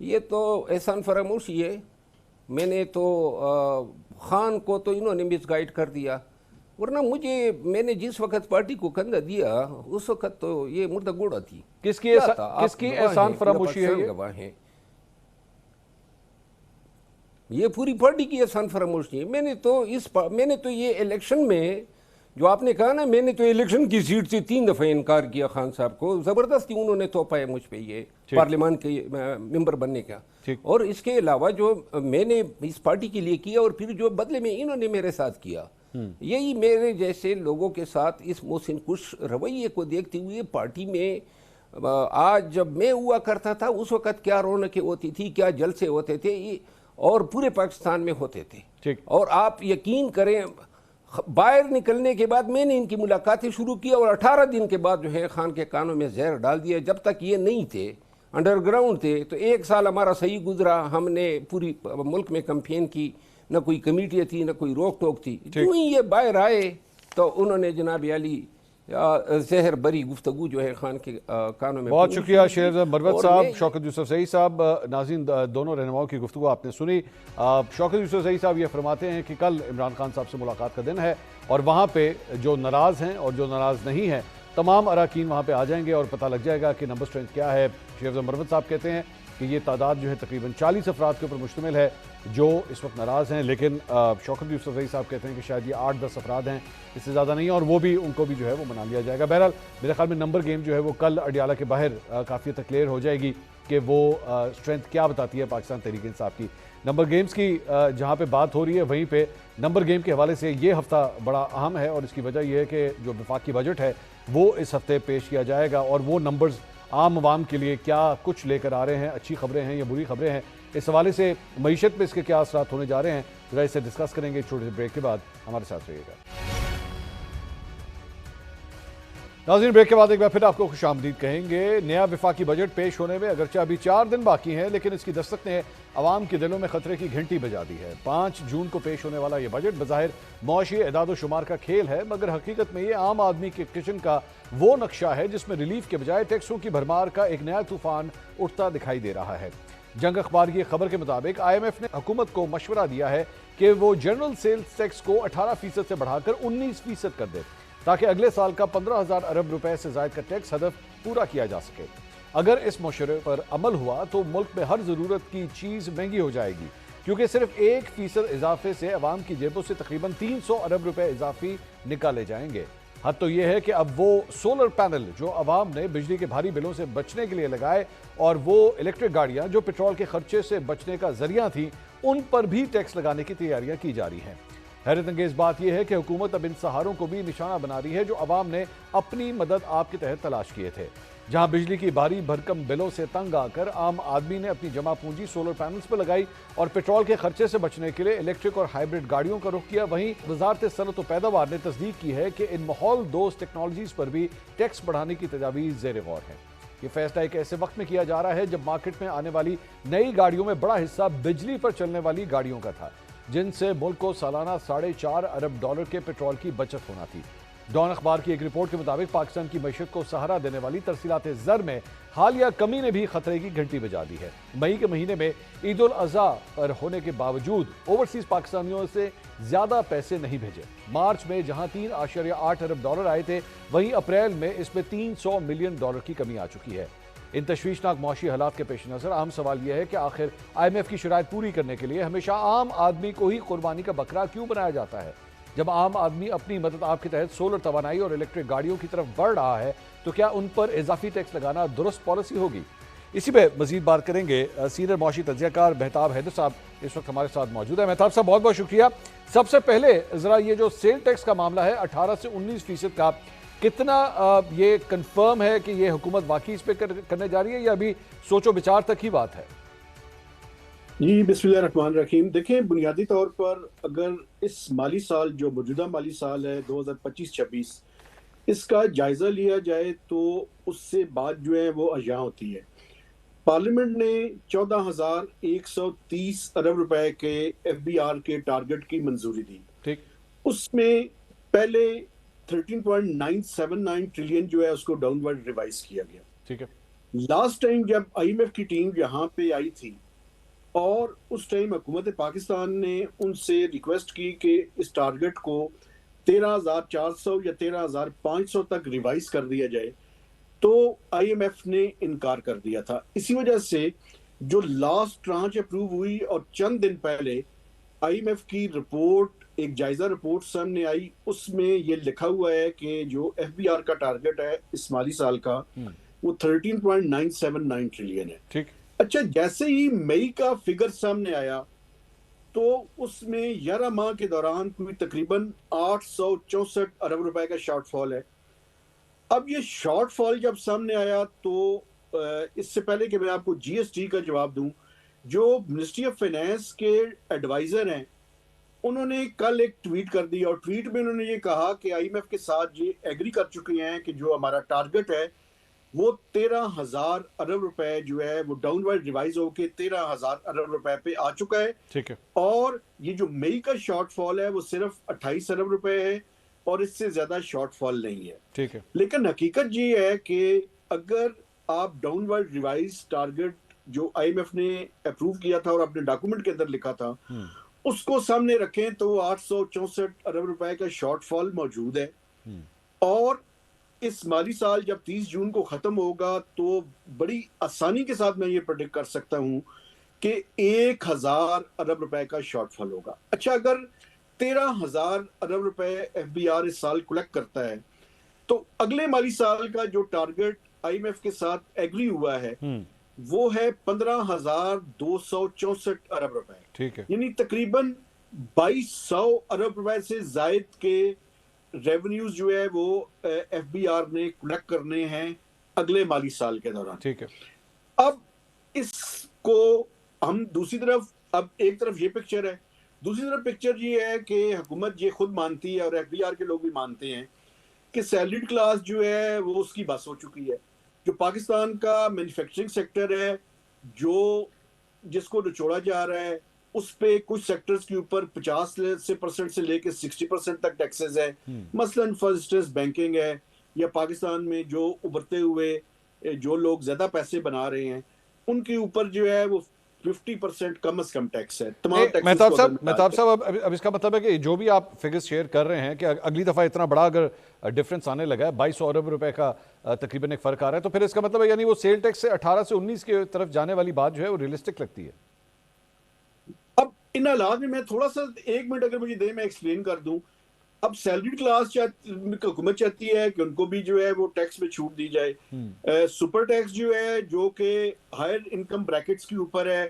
یہ تو احسان فراموشی ہے، میں نے تو خان کو تو انہوں نے مس گائیڈ کر دیا، ورنہ میں نے جس وقت پارٹی کو کندھا دیا اس وقت تو یہ مردہ گوڑا تھی۔ کس کی احسان فراموشی ہے؟ یہ پوری پارٹی کی احسان فراموشی ہے۔ میں نے تو یہ الیکشن میں جو آپ نے کہا نا، میں نے تو الیکشن کی سیٹ سے 3 دفعہ انکار کیا خان صاحب کو، زبردستی انہوں نے توپا ہے مجھ پہ یہ پارلیمان کے ممبر بننے کا، اور اس کے علاوہ جو میں نے اس پارٹی کے لیے کیا اور پھر جو بدلے میں انہوں نے میرے ساتھ کیا، یہی میرے جیسے لوگوں کے ساتھ اس محسن کش رویے کو دیکھتے ہوئے پارٹی میں آج جب میں ہوا کرتا تھا اس وقت کیا رونقیں ہوتی تھی، کیا جلسے ہوتے تھے، اور پورے پاکستان میں ہوتے تھے۔ اور آپ یقین کریں باہر نکلنے کے بعد میں نے ان کی ملاقاتیں شروع کی، اور 18 دن کے بعد جو ہے خان کے کانوں میں زہر ڈال دیا۔ جب تک یہ نہیں تھے، انڈر گراؤنڈ تھے، تو 1 سال ہمارا صحیح گزرا، ہم نے پوری ملک میں کمپین کی، نہ کوئی کمیٹیاں تھی نہ کوئی روک ٹوک تھی۔ جو ہی یہ باہر آئے تو انہوں نے جناب علی زہر بری گفتگو جو ہے خان کے کانوں میں بہت شکریہ شیر مروت اور صاحب. میں- شوکت یوسف زئی صاحب, ناظرین دونوں رہنماؤں کی گفتگو آپ نے سنی. شوکت یوسف زئی صاحب یہ فرماتے ہیں کہ کل عمران خان صاحب سے ملاقات کا دن ہے اور وہاں پہ جو ناراض ہیں اور جو ناراض نہیں ہیں تمام اراکین وہاں پہ آ جائیں گے اور پتہ لگ جائے گا کہ نمبر اسٹرینتھ کیا ہے. شیر مروت صاحب کہتے ہیں کہ یہ تعداد جو ہے تقریباً 40 افراد کے اوپر مشتمل ہے جو اس وقت ناراض ہیں, لیکن شوکت یوسف زئی صاحب کہتے ہیں کہ شاید یہ 8-10 افراد ہیں, اس سے زیادہ نہیں, اور وہ بھی ان کو بھی جو ہے وہ منا لیا جائے گا. بہرحال میرے خیال میں نمبر گیم جو ہے وہ کل اڈیالہ کے باہر کافی حد تک کلیئر ہو جائے گی کہ وہ اسٹرینتھ کیا بتاتی ہے پاکستان تحریک انصاف کی. نمبر گیمز کی جہاں پہ بات ہو رہی ہے وہیں پہ نمبر گیم کے حوالے سے یہ ہفتہ بڑا اہم ہے, اور اس کی وجہ یہ ہے کہ جو وفاقی بجٹ ہے وہ اس ہفتے پیش کیا جائے گا, اور وہ نمبرز عام عوام کے لیے کیا کچھ لے کر آ رہے ہیں, اچھی خبریں ہیں یا بری خبریں ہیں, اس حوالے سے معیشت پہ اس کے کیا اثرات ہونے جا رہے ہیں, ذرا اسے ڈسکس کریں گے چھوٹے سے بریک کے بعد. ہمارے ساتھ رہیے گا. ناظرین بریک کے بعد ایک بار پھر آپ کو خوش آمدید کہیں گے. نیا وفاقی بجٹ پیش ہونے میں اگرچہ ابھی 4 دن باقی ہیں, لیکن اس کی دستک نے عوام کے دلوں میں خطرے کی گھنٹی بجا دی ہے. 5 جون کو پیش ہونے والا یہ بجٹ بظاہر معاشی اعداد و شمار کا کھیل ہے, مگر حقیقت میں یہ عام آدمی کے کچن کا وہ نقشہ ہے جس میں ریلیف کے بجائے ٹیکسوں کی بھرمار کا ایک نیا طوفان اٹھتا دکھائی دے رہا ہے. جنگ اخبار کی خبر کے مطابق IMF نے حکومت کو مشورہ دیا ہے کہ وہ جنرل سیلز ٹیکس کو 18% سے بڑھا کر 19% کر دے تاکہ اگلے سال کا 15,000 ارب روپے سے زائد کا ٹیکس ہدف پورا کیا جا سکے. اگر اس مشورے پر عمل ہوا تو ملک میں ہر ضرورت کی چیز مہنگی ہو جائے گی, کیونکہ صرف 1% اضافے سے عوام کی جیبوں سے تقریباً 300 ارب روپے اضافی نکالے جائیں گے. حد تو یہ ہے کہ اب وہ سولر پینل جو عوام نے بجلی کے بھاری بلوں سے بچنے کے لیے لگائے اور وہ الیکٹرک گاڑیاں جو پیٹرول کے خرچے سے بچنے کا ذریعہ تھیں, ان پر بھی ٹیکس لگانے کی تیاریاں کی جا رہی ہیں. حیرت انگیز بات یہ ہے کہ حکومت اب ان سہاروں کو بھی نشانہ بنا رہی ہے جو عوام نے اپنی مدد آپ کے تحت تلاش کیے تھے. جہاں بجلی کی بھاری بھرکم بلوں سے تنگ آ کر عام آدمی نے اپنی جمع پونجی سولر پینلز پر لگائی اور پیٹرول کے خرچے سے بچنے کے لیے الیکٹرک اور ہائیبرڈ گاڑیوں کا رخ کیا, وہیں وزارت صنعت و پیداوار نے تصدیق کی ہے کہ ان ماحول دوست ٹیکنالوجیز پر بھی ٹیکس بڑھانے کی تجاویز زیر غور ہے. یہ فیصلہ ایک ایسے وقت میں کیا جا رہا ہے جب مارکیٹ میں آنے والی نئی گاڑیوں میں بڑا حصہ بجلی پر چلنے والی گاڑیوں کا تھا, جن سے ملک کو سالانہ 4.5 ارب ڈالر کے پیٹرول کی بچت ہونا تھی. ڈان اخبار کی ایک رپورٹ کے مطابق پاکستان کی معیشت کو سہارا دینے والی ترسیلات زر میں حالیہ کمی نے بھی خطرے کی گھنٹی بجا دی ہے. مئی کے مہینے میں عید الاضحیٰ پر ہونے کے باوجود اوورسیز پاکستانیوں سے زیادہ پیسے نہیں بھیجے. مارچ میں جہاں 3.8 ارب ڈالر آئے تھے, وہیں اپریل میں اس میں 300 ملین ڈالر کی کمی آ چکی ہے. ان تشویشناک معاشی حالات کے پیش نظر اہم سوال یہ ہے کہ آخر IMF کی شرائط پوری کرنے کے لیے ہمیشہ عام آدمی کو ہی قربانی کا بکرا کیوں بنایا جاتا ہے؟ جب عام آدمی اپنی مدد آپ کے تحت سولر توانائی اور الیکٹرک گاڑیوں کی طرف بڑھ رہا ہے تو کیا ان پر اضافی ٹیکس لگانا درست پالیسی ہوگی؟ اسی پہ مزید بات کریں گے. سینئر معاشی تجزیہ کار مہتاب حیدر صاحب اس وقت ہمارے ساتھ موجود ہے. مہتاب صاحب بہت بہت شکریہ. سب سے پہلے ذرا یہ جو سیل ٹیکس کا معاملہ ہے 18 سے 19% کا, کتنا یہ کنفرم ہے کہ یہ حکومت واقعی اس پہ کرنے جا رہی ہے یا ابھی سوچ و بچار تک ہی بات ہے؟ جی بسم اللہ الرحمن الرحیم. دیکھیں بنیادی طور پر اگر اس مالی سال جو موجودہ مالی سال ہے 2025-26 اس کا جائزہ لیا جائے تو اس سے بات جو ہے وہ اشیاء ہوتی ہے. پارلیمنٹ نے 14,130 ارب روپے کے FBR کے ٹارگٹ کی منظوری دی. ٹھیک, اس میں پہلے 13.979 ٹریلین جو ہے اس کو ڈاؤن ورڈ ریوائز کیا گیا. ٹھیک ہے. لاسٹ ٹائم جب IMF کی ٹیم یہاں پہ آئی تھی اور اس ٹائم حکومت پاکستان نے ان سے ریکویسٹ کی کہ اس ٹارگٹ کو 13,400 یا 13,500 تک ریوائز کر دیا جائے تو IMF نے انکار کر دیا تھا. اسی وجہ سے جو لاسٹ ٹرانچ اپروو ہوئی اور چند دن پہلے IMF کی رپورٹ ایک جائزہ رپورٹ سامنے آئی, اس میں یہ لکھا ہوا ہے کہ جو FBR کا ٹارگٹ ہے اس مالی سال کا وہ 13.979 ٹریلین ہے. ٹھیک. اچھا, جیسے ہی مئی کا فگر سامنے آیا تو اس میں 11 ماہ کے دوران کوئی تقریباً 864 ارب روپے کا شارٹ فال ہے. اب یہ شارٹ فال جب سامنے آیا تو اس سے پہلے کہ میں آپ کو GST کا جواب دوں, جو منسٹری آف فائنانس کے ایڈوائزر ہیں انہوں نے کل ایک ٹویٹ کر دی اور ٹویٹ میں انہوں نے یہ کہا کہ IMF کے ساتھ یہ ایگری کر چکے ہیں کہ جو ہمارا ٹارگٹ ہے وہ 13,000 ارب روپے جو ہے وہ ڈاؤن ورڈ ریوائز ہو کے 13,000 ارب روپے پہ آ چکا ہے. ٹھیک ہے. اور یہ جو مئی کا شارٹ فال ہے وہ صرف 28 ارب روپے ہے اور اس سے زیادہ شارٹ فال نہیں ہے. ٹھیک ہے. لیکن حقیقت یہ ہے کہ اگر آپ ڈاؤن ورڈ ریوائز ٹارگٹ جو آئی ایم ایف نے اپروو کیا تھا اور اپنے ڈاکومنٹ کے اندر لکھا تھا اس کو سامنے رکھیں تو 864 ارب روپے کا شارٹ فال موجود ہے. اور اس مالی سال جب 30 جون کو ختم ہوگا تو بڑی آسانی کے ساتھ میں یہ پریڈکٹ کر سکتا ہوں کہ 1000 ارب روپے کا شارٹ فال ہوگا. اچھا, اگر 13,000 ارب روپے ایف بی آر اس سال کلیکٹ کرتا ہے تو اگلے مالی سال کا جو ٹارگٹ آئی ایم ایف کے ساتھ ایگری ہوا ہے وہ ہے 15,264 ارب روپے. ٹھیک ہے. یعنی تقریباً 2,200 ارب روپے سے زائد کے ریونیوز جو ہے وہ ایف بی آر نے کلیکٹ کرنے ہیں اگلے مالی سال کے دوران. ٹھیک ہے. اب اس کو ہم دوسری طرف, اب ایک طرف یہ پکچر ہے, دوسری طرف پکچر یہ ہے کہ حکومت یہ خود مانتی ہے اور ایف بی آر کے لوگ بھی مانتے ہیں کہ سیلریڈ کلاس جو ہے وہ اس کی بس ہو چکی ہے. جو پاکستان کا مینوفیکچرنگ سیکٹر ہے جو جس کو نچوڑا جا رہا ہے اس پہ کچھ سیکٹرز کے اوپر 50% سے لے کے 60% تک ٹیکسز ہے. مثلاً فرسٹ بینکنگ ہے, یا پاکستان میں جو ابھرتے ہوئے جو لوگ زیادہ پیسے بنا رہے ہیں ان کے اوپر جو ہے وہ 50% کم از کم ٹیکس ہے. تمام مہتاب صاحب اب اس کا مطلب ہے کہ جو بھی آپ فگرز شیئر کر رہے ہیں کہ اگلی دفعہ اتنا بڑا اگر ڈفرنس آنے لگا ہے 2,200 ارب روپے کا تقریباً ایک فرق آ رہا ہے تو پھر اس کا مطلب ہے یعنی وہ سیل ٹیکس سے 18 سے 19 کی طرف جانے والی بات جو ہے وہ ریئلسٹک لگتی ہے. اب ان حالات میں تھوڑا سا 1 منٹ اگر مجھے دیں میں ایکسپلین کر دوں. اب سیلریڈ کلاس حکومت چاہتی ہے کہ ان کو بھی جو ہے وہ ٹیکس میں چھوٹ دی جائے. سپر ٹیکس جو ہے جو کہ ہائر انکم بریکٹس کے اوپر ہے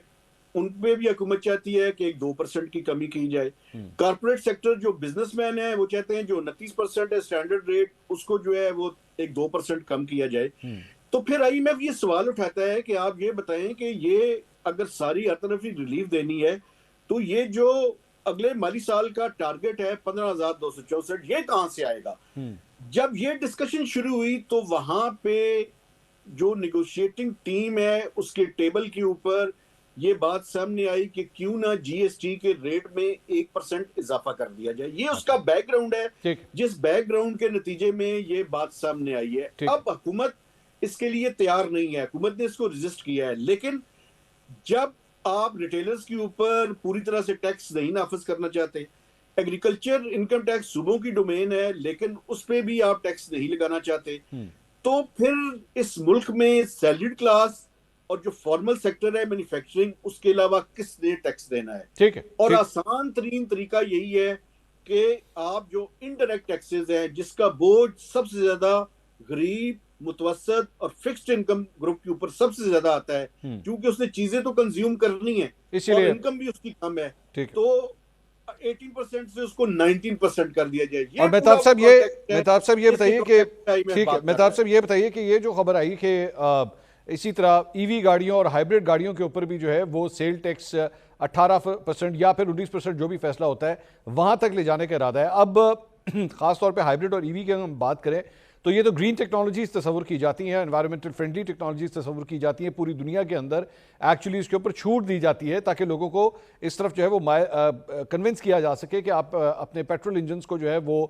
ان پہ بھی حکومت چاہتی ہے کہ 2% کی کمی کی جائے. کارپوریٹ سیکٹر جو بزنس مین ہیں وہ چاہتے ہیں جو 29% ہے اسٹینڈرڈ ریٹ اس کو جو ہے وہ 2% کم کیا جائے. تو پھر آئی ایم ایف یہ سوال اٹھاتا ہے کہ آپ یہ بتائیں کہ یہ اگر ساری ہر طرف ریلیف دینی ہے تو یہ جو اگلے مالی سال کا ٹارگٹ ہے 15,264 یہ کہاں سے آئے گا. جب یہ ڈسکشن شروع ہوئی تو وہاں پہ جو نیگوشیٹنگ ٹیم ہے اس کے ٹیبل کے اوپر یہ بات سامنے آئی کہ کیوں نہ جی ایس ٹی کے ریٹ میں 1% اضافہ کر دیا جائے. یہ اس کا بیک گراؤنڈ ہے جس بیک گراؤنڈ کے نتیجے میں یہ بات سامنے آئی ہے. اب حکومت اس کے لیے تیار نہیں ہے, حکومت نے اس کو ریزسٹ کیا ہے. لیکن جب آپ ریٹیلرز کے اوپر پوری طرح سے ٹیکس نہیں نافذ کرنا چاہتے, ایگریکلچر انکم ٹیکس صوبوں کی ڈومین ہے لیکن اس پہ بھی آپ ٹیکس نہیں لگانا چاہتے, تو پھر اس ملک میں سیلریڈ کلاس اور جو فارمل سیکٹر ہے مینوفیکچرنگ اس کے علاوہ کس نے ٹیکس دینا ہے. ٹھیک ہے. اور آسان ترین طریقہ یہی ہے کہ آپ جو انڈائریکٹ ٹیکسز ہیں جس کا بوجھ سب سے زیادہ غریب, متوسط اور فکسڈ انکم گروپ کے اوپر سب سے زیادہ آتا ہے کیونکہ اس نے چیزیں تو کنزیوم کرنی ہے اور انکم بھی اس کی کم ہے, تو 18% سے اس کو 19% کر دیا جائے. اور مہتاب صاحب یہ بتائیے کہ ٹھیک ہے مہتاب صاحب یہ بتائیے کہ یہ جو خبر آئی کہ اسی طرح ای وی گاڑیوں اور ہائیبرڈ گاڑیوں کے اوپر بھی جو ہے وہ سیل ٹیکس 18% یا پھر 19% جو بھی فیصلہ ہوتا ہے وہاں تک لے جانے کا ارادہ ہے. اب خاص طور پہ ہائیبرڈ اور ای وی کی ہم بات کریں تو یہ تو گرین ٹیکنالوجیز تصور کی جاتی ہیں, انوائرمنٹل فرینڈلی ٹیکنالوجیز تصور کی جاتی ہیں پوری دنیا کے اندر. ایکچولی اس کے اوپر چھوٹ دی جاتی ہے تاکہ لوگوں کو اس طرف جو ہے وہ کنونس کیا جا سکے کہ آپ اپنے پیٹرول انجنز کو جو ہے وہ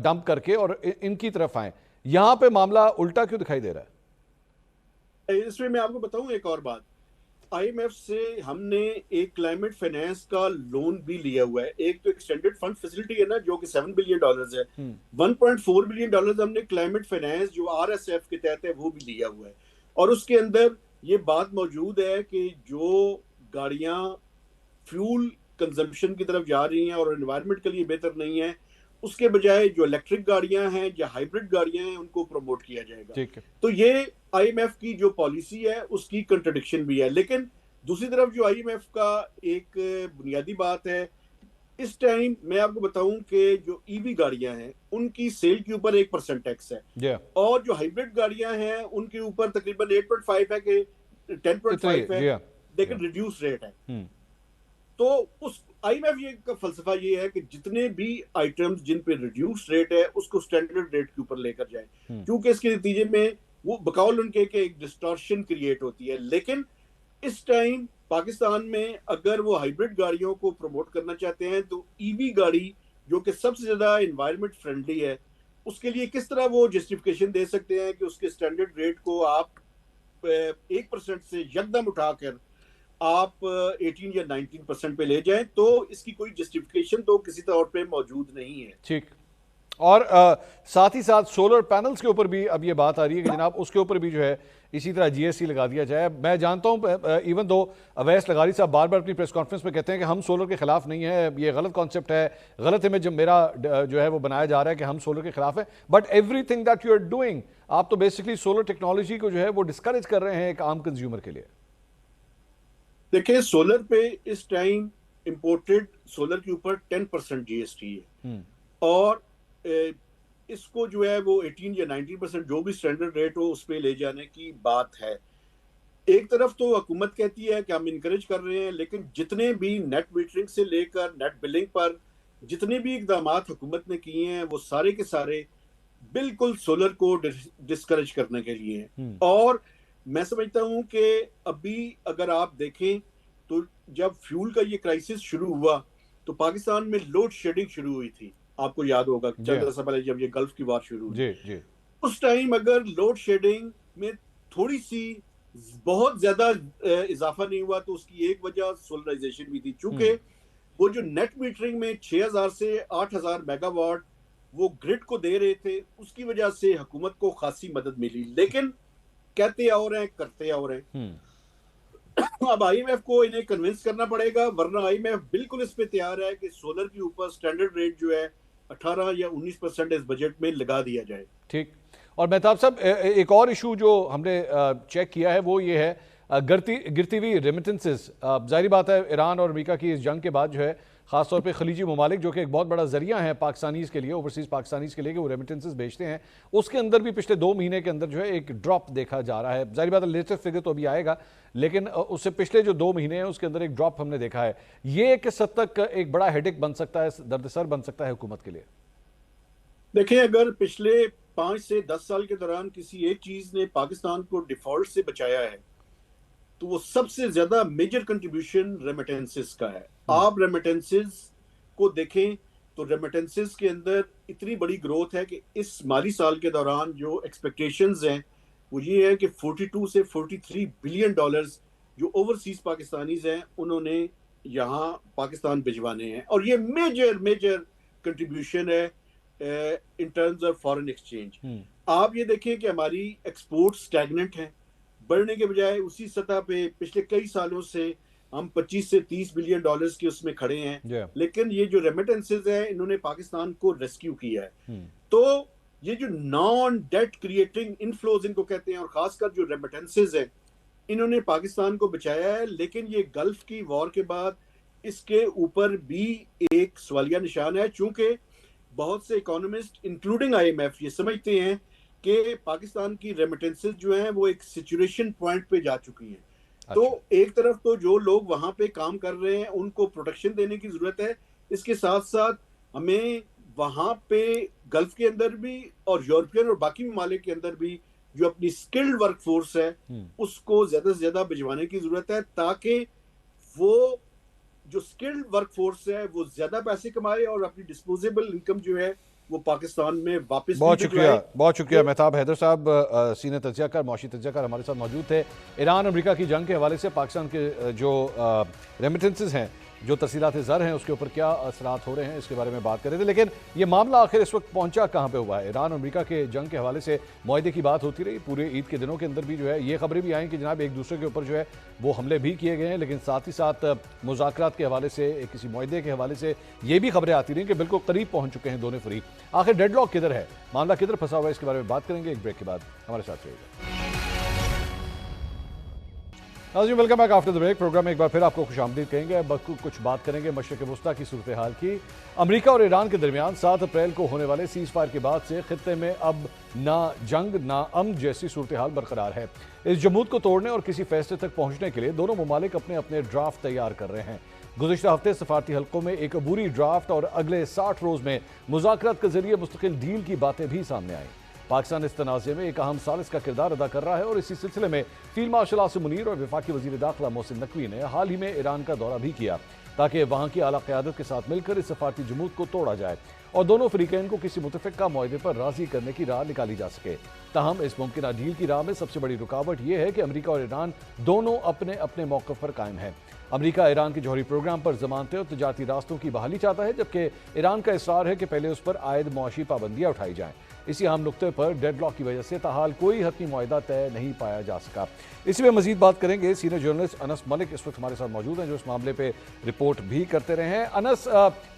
ڈمپ کر کے اور ان کی طرف آئیں. یہاں پہ معاملہ الٹا کیوں دکھائی دے رہا ہے؟ اس میں آپ کو بتاؤں ایک اور بات. آئی ایم ایف سے ہم نے ایک کلائمیٹ فائنانس کا لون بھی لیا ہوا ہے. ایک تو ایکسٹینڈڈ فنڈ فیسلٹی ہے نا جو کہ $7 بلین ہے, $1.4 بلین ہم نے کلائمیٹ فائنانس جو آر ایس ایف کے تحت ہے وہ بھی لیا ہوا ہے. اور اس کے اندر یہ بات موجود ہے کہ جو گاڑیاں فیول کنزمپشن کی طرف جا رہی ہیں اور انوائرمنٹ کے لیے بہتر نہیں ہے, اس کے بجائے جو الیکٹرک گاڑیاں ہیں یا ہائیبرڈ گاڑیاں ہیں ان کو پروموٹ کیا جائے گا. تو یہ آئی ایم ایف کی جو پالیسی ہے اس کی کنٹرڈکشن بھی ہے. لیکن دوسری طرف جو آئی ایم ایف کا ایک بنیادی بات ہے, اس ٹائم میں آپ کو بتاؤں کہ جو ای وی گاڑیاں ہیں ان کی سیل کے اوپر 1% ٹیکس ہے, اور جو ہائیبرڈ گاڑیاں ہیں ان کے اوپر تقریباً 8.5 ہے کہ 10.5 ہے لیکن ریڈیوس ریٹ ہے. تو اس آئی ایم ایف کا فلسفہ یہ ہے کہ جتنے بھی آئٹمز جن پہ ریڈیوس ریٹ ہے اس کو سٹینڈرڈ ریٹ کے اوپر لے کر جائیں, کیونکہ اس کے نتیجے میں وہ بقول ان کے ایک ڈسٹارشن کریٹ ہوتی ہے. لیکن اس ٹائم پاکستان میں اگر وہ ہائیبرڈ گاڑیوں کو پروموٹ کرنا چاہتے ہیں تو ای وی گاڑی جو کہ سب سے زیادہ انوائرمنٹ فرینڈلی ہے، اس کے لیے کس طرح وہ جسٹیفیکیشن دے سکتے ہیں کہ اس کے اسٹینڈرڈ ریٹ کو آپ 1% سے یکدم اٹھا کر آپ 18 یا 19% پہ لے جائیں؟ تو اس کی کوئی جسٹیفیکیشن تو کسی طور پہ موجود نہیں ہے. ٹھیک. اور ساتھ ہی ساتھ سولر پینلز کے اوپر بھی اب یہ بات آ رہی ہے کہ جناب اس کے اوپر بھی جو ہے اسی طرح جی ایس ٹی لگا دیا جائے. میں جانتا ہوں ایون دو اویس لغاری صاحب بار بار اپنی پریس کانفرنس میں کہتے ہیں کہ ہم سولر کے خلاف نہیں ہیں، یہ غلط کانسیپٹ ہے، غلط امیج میرا جو ہے وہ بنایا جا رہا ہے کہ ہم سولر کے خلاف ہیں، but everything that you are doing آپ تو بیسکلی سولر ٹیکنالوجی کو جو ہے وہ ڈسکریج کر رہے ہیں ایک عام کنزیومر کے لیے. دیکھیں سولر پہ اس ٹائم امپورٹڈ سولر کے اوپر 10% جی ایس ٹی ہے، اور اس کو جو ہے وہ 18 یا 19% جو بھی اسٹینڈرڈ ریٹ ہو اس پہ لے جانے کی بات ہے. ایک طرف تو حکومت کہتی ہے کہ ہم انکریج کر رہے ہیں، لیکن جتنے بھی نیٹ میٹرنگ سے لے کر نیٹ بلنگ پر جتنے بھی اقدامات حکومت نے کیے ہیں وہ سارے کے سارے بالکل سولر کو ڈسکریج کرنے کے لیے ہیں. اور میں سمجھتا ہوں کہ ابھی اگر آپ دیکھیں تو جب فیول کا یہ کرائسس شروع ہوا تو پاکستان میں لوڈ شیڈنگ شروع ہوئی تھی. آپ کو یاد ہوگا چند عرصہ پہلے جب یہ گلف کی بات شروع ہوئی، اس ٹائم اگر لوڈ شیڈنگ میں تھوڑی سی بہت زیادہ اضافہ نہیں ہوا تو اس کی ایک وجہ سولرائزیشن بھی تھی، چونکہ وہ جو نیٹ میٹرنگ میں 6000 سے 8000 میگا واٹ وہ گرڈ کو دے رہے تھے، اس کی وجہ سے حکومت کو خاصی مدد ملی. لیکن کہتے اور ہیں کرتے اور ہیں. اب آئی ایم ایف کو انہیں کنونس کرنا پڑے گا، ورنہ آئی ایم ایف بالکل اس پہ تیار ہے کہ سولر کے اوپر اسٹینڈرڈ ریٹ جو ہے 18 یا 19% اس بجٹ میں لگا دیا جائے. ٹھیک. اور مہتاب صاحب ایک اور ایشو جو ہم نے چیک کیا ہے وہ یہ ہے گرتی ہوئی ریمیٹنسز. ظاہری بات ہے ایران اور امریکہ کی اس جنگ کے بعد جو ہے خاص طور پہ خلیجی ممالک جو کہ ایک بہت بڑا ذریعہ ہے پاکستانیز کے لیے، اوورسیز پاکستانیز کے لیے کہ وہ ریمیٹنسز بھیجتے ہیں، اس کے اندر بھی پچھلے 2 مہینے کے اندر جو ہے ایک ڈراپ دیکھا جا رہا ہے. ظاہری بات ہے لیٹسٹ فگر تو ابھی آئے گا، لیکن اس سے پچھلے جو 2 مہینے ہیں اس کے اندر ایک ڈراپ ہم نے دیکھا ہے. یہ کس حد تک ایک بڑا ہیڈک بن سکتا ہے، دردسر بن سکتا ہے حکومت کے لیے؟ دیکھیں اگر پچھلے 5 سے 10 سال کے دوران کسی ایک چیز نے پاکستان کو ڈیفالٹ سے بچایا ہے تو وہ سب سے زیادہ میجر کنٹریبیوشن ریمیٹنسز کا ہے. آپ ریمیٹنسز کو دیکھیں تو ریمیٹنسز کے اندر اتنی بڑی گروتھ ہے کہ اس مالی سال کے دوران جو ایکسپیکٹیشنز ہیں وہ یہ ہے کہ 42 سے 43 بلین ڈالرز جو اوورسیز پاکستانیز ہیں انہوں نے یہاں پاکستان بھجوانے ہیں، اور یہ میجر کنٹریبیوشن ہے in terms of foreign exchange. آپ یہ دیکھیں کہ ہماری ایکسپورٹ سٹیگننٹ ہیں، بڑھنے کے بجائے اسی سطح پہ پچھلے کئی سالوں سے ہم 25 سے 30 بلین ڈالرز کے اس میں کھڑے ہیں. لیکن یہ جو ریمیٹنسز ہیں انہوں نے پاکستان کو ریسکیو کیا ہے. تو یہ جو نان ڈیٹ کریٹنگ انفلوز ان کو کہتے ہیں، اور خاص کر جو ریمیٹنسز ہیں انہوں نے پاکستان کو بچایا ہے. لیکن یہ گلف کی وار کے بعد اس کے اوپر بھی ایک سوالیہ نشان ہے، چونکہ بہت سے economist including I M F یہ سمجھتے ہیں کہ پاکستان کی ریمیٹنسز جو ہیں وہ ایک سچویشن پوائنٹ پہ جا چکی ہیں. تو ایک طرف تو جو لوگ وہاں پہ کام کر رہے ہیں ان کو پروٹیکشن دینے کی ضرورت ہے، اس کے ساتھ ساتھ ہمیں وہاں پہ گلف کے اندر بھی اور یورپین اور باقی ممالک کے اندر بھی جو اپنی سکلڈ ورک فورس ہے اس کو زیادہ سے زیادہ بھجوانے کی ضرورت ہے، تاکہ وہ جو سکلڈ ورک فورس ہے وہ زیادہ پیسے کمائے اور اپنی ڈسپوزیبل انکم جو ہے وہ پاکستان میں واپس. بہت شکریہ مہتاب حیدر صاحب، سینئر تجزیہ کار، معاشی تجزیہ کار ہمارے ساتھ موجود تھے. ایران امریکہ کی جنگ کے حوالے سے پاکستان کے جو ریمیٹنسز ہیں، جو ترسیلات زر ہیں، اس کے اوپر کیا اثرات ہو رہے ہیں اس کے بارے میں بات کر رہے تھے. لیکن یہ معاملہ آخر اس وقت پہنچا کہاں پہ ہوا ہے؟ ایران اور امریکہ کے جنگ کے حوالے سے معاہدے کی بات ہوتی رہی، پورے عید کے دنوں کے اندر بھی جو ہے یہ خبریں بھی آئیں کہ جناب ایک دوسرے کے اوپر جو ہے وہ حملے بھی کیے گئے ہیں، لیکن ساتھ ہی ساتھ مذاکرات کے حوالے سے، کسی معاہدے کے حوالے سے یہ بھی خبریں آتی رہیں کہ بالکل قریب پہنچ چکے ہیں دونوں فریق. آخر ڈیڈ لاک کدھر ہے، معاملہ کدھر پھنسا ہوا ہے، اس کے بارے میں بات کریں گے ایک بریک کے بعد. ہمارے ساتھ رہیے گا. ناظرین welcome back after the break. Programme میں ایک بار پھر آپ کو خوش آمدید کہیں گے. کچھ بات کریں گے مشرق وسطیٰ کی صورتحال کی. امریکہ اور ایران کے درمیان 7 اپریل کو ہونے والے سیز فائر کے بعد سے خطے میں اب نہ جنگ نہ امن جیسی صورتحال برقرار ہے. اس جمود کو توڑنے اور کسی فیصلے تک پہنچنے کے لیے دونوں ممالک اپنے اپنے ڈرافٹ تیار کر رہے ہیں. گزشتہ ہفتے سفارتی حلقوں میں ایک عبوری ڈرافٹ اور اگلے 60 روز میں مذاکرات کے ذریعے مستقل ڈیل کی باتیں بھی سامنے آئیں. پاکستان اس تنازع میں ایک اہم ثالث کا کردار ادا کر رہا ہے اور اسی سلسلے میں فیلڈ مارشل عاصم منیر اور وفاقی وزیر داخلہ محسن نقوی نے حال ہی میں ایران کا دورہ بھی کیا. تاکہ وہاں کی اعلیٰ قیادت کے ساتھ مل کر اس سفارتی جمود کو توڑا جائے اور دونوں فریقین کو کسی متفقہ معاہدے پر راضی کرنے کی راہ نکالی جا سکے۔ تاہم اس ممکنہ ڈیل کی راہ میں سب سے بڑی رکاوٹ یہ ہے کہ امریکہ اور ایران دونوں اپنے اپنے موقف پر قائم ہیں۔ امریکہ ایران کے جوہری پروگرام پر ضمانتیں اور تجارتی راستوں کی بحالی چاہتا ہے، جبکہ ایران کا اصرار ہے کہ پہلے اس پر عائد معاشی پابندیاں اٹھائی جائیں۔ اسی اہم نقطے پر ڈیڈ لاک کی وجہ سے تاحال کوئی حتمی معاہدہ طے نہیں پایا جا سکا۔ اسی میں مزید بات کریں گے، سینئر جرنلسٹ انس ملک اس وقت ہمارے ساتھ موجود ہیں جو اس معاملے پہ رپورٹ بھی کرتے رہے ہیں۔ انس،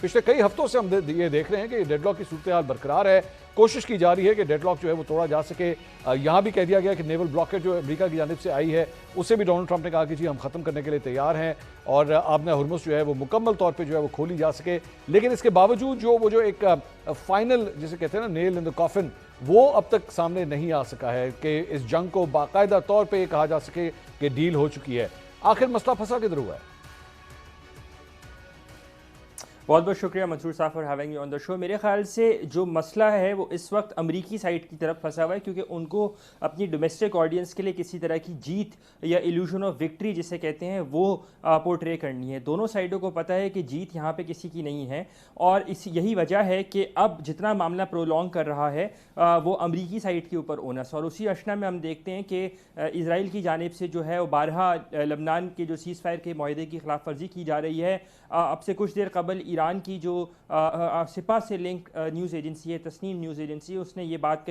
پچھلے کئی ہفتوں سے ہم یہ دیکھ رہے ہیں کہ ڈیڈ لاک کی صورتحال برقرار ہے، کوشش کی جا رہی ہے کہ ڈیڈ لاک جو ہے وہ توڑا جا سکے۔ یہاں بھی کہہ دیا گیا کہ نیول بلاکیڈ جو امریکہ کی جانب سے آئی ہے اسے بھی ڈونلڈ ٹرمپ نے کہا کہ جی ہم ختم کرنے کے لیے تیار ہیں اور آبنہ ہرمز جو ہے وہ مکمل طور پہ جو ہے وہ کھولی جا سکے، لیکن اس کے باوجود جو ایک فائنل جسے کہتے ہیں نا نیل ان دی کافن، وہ اب تک سامنے نہیں آ سکا ہے کہ اس جنگ کو باقاعدہ طور پہ یہ کہا جا سکے کہ ڈیل ہو چکی ہے۔ آخر مسئلہ پھنسا کدھر ہوا ہے؟ بہت بہت شکریہ منصور صاحب فار ہیونگ یو آن دا شو۔ میرے خیال سے جو مسئلہ ہے وہ اس وقت امریکی سائڈ کی طرف پھنسا ہوا ہے، کیونکہ ان کو اپنی ڈومیسٹک آڈینس کے لیے کسی طرح کی جیت یا ایلوژن آف وکٹری جسے کہتے ہیں وہ پورٹرے کرنی ہے۔ دونوں سائڈوں کو پتہ ہے کہ جیت یہاں پہ کسی کی نہیں ہے، اور یہی وجہ ہے کہ اب جتنا معاملہ پرولونگ کر رہا ہے وہ امریکی سائڈ کے اوپر اونس، اور اسی اشنا میں ہم دیکھتے ہیں کہ اسرائیل کی جانب سے جو ہے وہ بارہا لبنان کے جو سیز فائر کے معاہدے کی خلاف ورزی کی جا رہی ہے۔ اب سے کچھ دیر قبل ایران کی جو سپاہ سے لنک نیوز ایجنسی ہے، تسنیم نیوز ایجنسی، اس نے یہ بات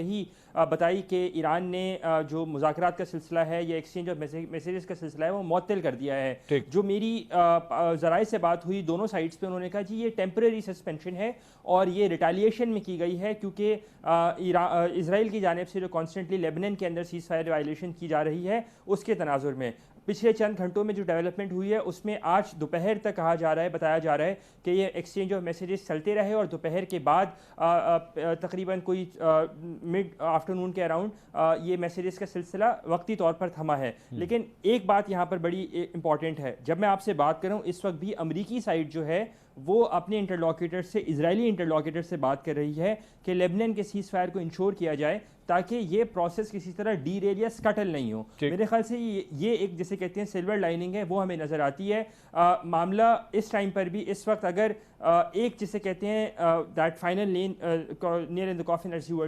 بتائی کہ ایران نے جو مذاکرات کا سلسلہ ہے یا ایکسچینج آف میسیجز کا سلسلہ ہے وہ معطل کر دیا ہے۔ جو میری ذرائع سے بات ہوئی دونوں سائڈز پہ، انہوں نے کہا جی یہ ٹیمپریری سسپینشن ہے اور یہ ریٹیلیشن میں کی گئی ہے، کیونکہ اسرائیل کی جانب سے جو کانسٹنٹلی لیبنن کے اندر سیز فائر وائلیشن کی جا رہی ہے اس کے تناظر میں پچھلے چند گھنٹوں میں جو ڈیولپمنٹ ہوئی ہے اس میں آج دوپہر تک کہا جا رہا ہے، بتایا جا رہا ہے کہ یہ ایکسچینج آف میسیجز چلتے رہے اور دوپہر کے بعد تقریباً کوئی مڈ آفٹرنون کے اراؤنڈ یہ میسیجز کا سلسلہ وقتی طور پر تھما ہے۔ لیکن ایک بات یہاں پر بڑی امپورٹنٹ ہے، جب میں آپ سے بات کروں اس وقت بھی امریکی سائڈ جو ہے وہ اپنے انٹرلوکیٹر سے، اسرائیلی انٹرلوکیٹر سے بات کر رہی ہے کہ لیبنن کے سیز فائر کو انشور کیا جائے تاکہ یہ پروسیس کسی طرح ڈی ریل یا سکٹل نہیں ہو۔ میرے خیال سے یہ ایک جسے کہتے ہیں سلور لائننگ ہے، وہ ہمیں نظر آتی ہے۔ معاملہ اس ٹائم پر بھی اس وقت اگر ایک جسے کہتے ہیں that final nail in the coffin as you were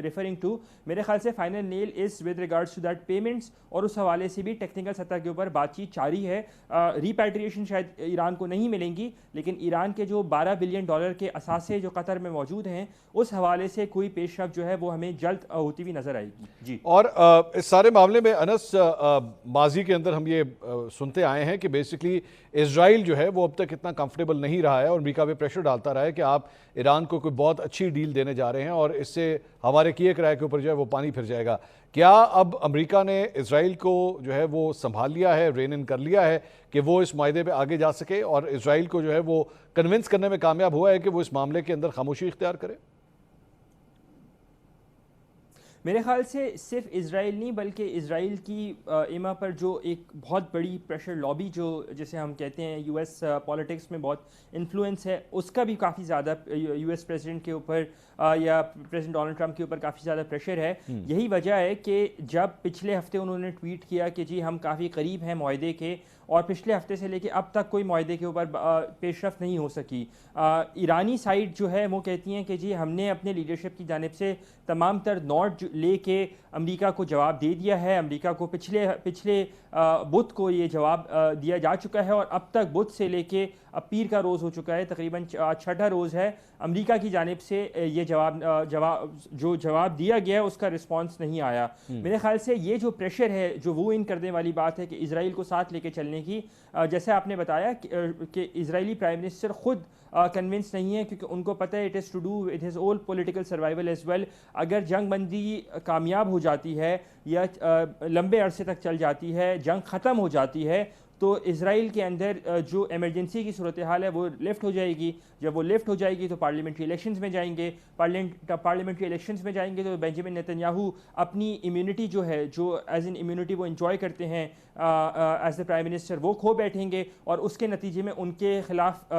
referring to, میرے خیال سے final nail is with regards to that payments, اور اس حوالے سے بھی ٹیکنیکل سطح کے اوپر بات چیت جاری ہے۔ ریپیٹریشن شاید ایران کو نہیں ملیں گی، لیکن ایران کے جو $12 بلین کے اثاثے جو قطر میں موجود ہیں اس حوالے سے کوئی پیش رفت جو ہے وہ ہمیں جلد ہوتی ہوئی نظر آئے گی۔ جی، اور اس سارے معاملے میں انس ماضی کے اندر ہم یہ سنتے آئے ہیں کہ بیسکلی اسرائیل جو ہے وہ اب تک اتنا کمفرٹیبل نہیں رہا ہے اور امریکہ پہ پریشر ڈالتا رہا ہے کہ آپ ایران کو کوئی بہت اچھی ڈیل دینے جا رہے ہیں اور اس سے ہمارے کیے کرائے کے اوپر جو ہے وہ پانی پھر جائے گا۔ کیا اب امریکہ نے اسرائیل کو جو ہے وہ سنبھال لیا ہے، رین ان کر لیا ہے کہ وہ اس معاہدے پہ آگے جا سکے، اور اسرائیل کو جو ہے وہ کنونس کرنے میں کامیاب ہوا ہے کہ وہ اس معاملے کے اندر خاموشی اختیار کرے؟ میرے خیال سے صرف اسرائیل نہیں بلکہ اسرائیل کی ایما پر جو ایک بہت بڑی پریشر لابی جو جسے ہم کہتے ہیں یو ایس پالیٹکس میں بہت انفلوئنس ہے، اس کا بھی کافی زیادہ یو ایس پریزیڈنٹ کے اوپر یا پریزیڈنٹ ڈونلڈ ٹرمپ کے اوپر کافی زیادہ پریشر ہے۔ یہی وجہ ہے کہ جب پچھلے ہفتے انہوں نے ٹویٹ کیا کہ جی ہم کافی قریب ہیں معاہدے کے، اور پچھلے ہفتے سے لے کے اب تک کوئی معاہدے کے اوپر پیش رفت نہیں ہو سکی۔ ایرانی سائڈ جو ہے وہ کہتی ہیں کہ جی ہم نے اپنے لیڈرشپ کی جانب سے تمام تر نوٹ لے کے امریکہ کو جواب دے دیا ہے۔ امریکہ کو پچھلے بدھ کو یہ جواب دیا جا چکا ہے، اور اب تک بدھ سے لے کے اب پیر کا روز ہو چکا ہے، تقریباً 6واں روز ہے، امریکہ کی جانب سے یہ جواب دیا گیا ہے اس کا رسپانس نہیں آیا۔ میرے خیال سے یہ جو پریشر ہے جو وہ ان کرنے والی بات ہے کہ اسرائیل کو ساتھ لے کے چلنے کی، جیسے آپ نے بتایا کہ اسرائیلی پرائم منسٹر خود کنونس نہیں ہے، کیونکہ ان کو پتہ ہے it is to do with his own political survival as well. اگر جنگ بندی کامیاب ہو جاتی ہے یا لمبے عرصے تک چل جاتی ہے، جنگ ختم ہو جاتی ہے، تو اسرائیل کے اندر جو ایمرجنسی کی صورتحال ہے وہ لفٹ ہو جائے گی۔ جب وہ لفٹ ہو جائے گی تو پارلیمنٹری الیکشنز میں جائیں گے، پارلیمنٹری الیکشنز میں جائیں گے تو بینجامن نیتن اپنی امیونٹی جو ہے، جو ایز این امیونٹی وہ انجوائے کرتے ہیں ایز اے پرائم منسٹر، وہ کھو بیٹھیں گے، اور اس کے نتیجے میں ان کے خلاف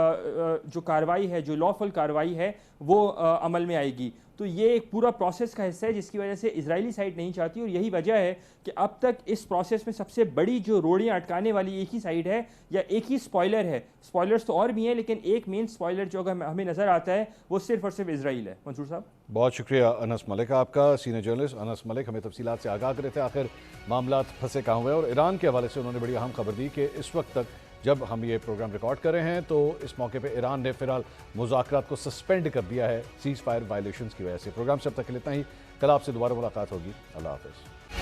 جو کارروائی ہے، جو لا فل کارروائی ہے، وہ عمل میں آئے گی۔ تو یہ ایک پورا پروسیس کا حصہ ہے جس کی وجہ سے اسرائیلی سائڈ نہیں چاہتی, اور یہی وجہ ہے کہ اب تک اس پروسیس میں سب سے بڑی جو روڑیاں اٹکانے والی ایک ہی سائڈ ہے یا ایک ہی سپوائلر ہے. سپوائلرز تو اور بھی ہیں لیکن ایک مین سپوائلر جو ہمیں نظر آتا ہے وہ صرف اور صرف اسرائیل ہے. منصور صاحب بہت شکریہ انس ملک آپ کا. سینئر جرنلسٹ انس ملک ہمیں تفصیلات سے آگاہ کر رہے تھے آخر معاملات پھنسے کہاں ہوئے, اور ایران کے حوالے سے انہوں نے بڑی اہم خبر دی کہ اس وقت تک جب ہم یہ پروگرام ریکارڈ کر رہے ہیں تو اس موقع پہ ایران نے فی الحال مذاکرات کو سسپینڈ کر دیا ہے سیز فائر وائلیشنز کی وجہ سے. پروگرام سے اب تک کے لیے اتنا ہی. کل آپ سے دوبارہ ملاقات ہوگی. اللہ حافظ.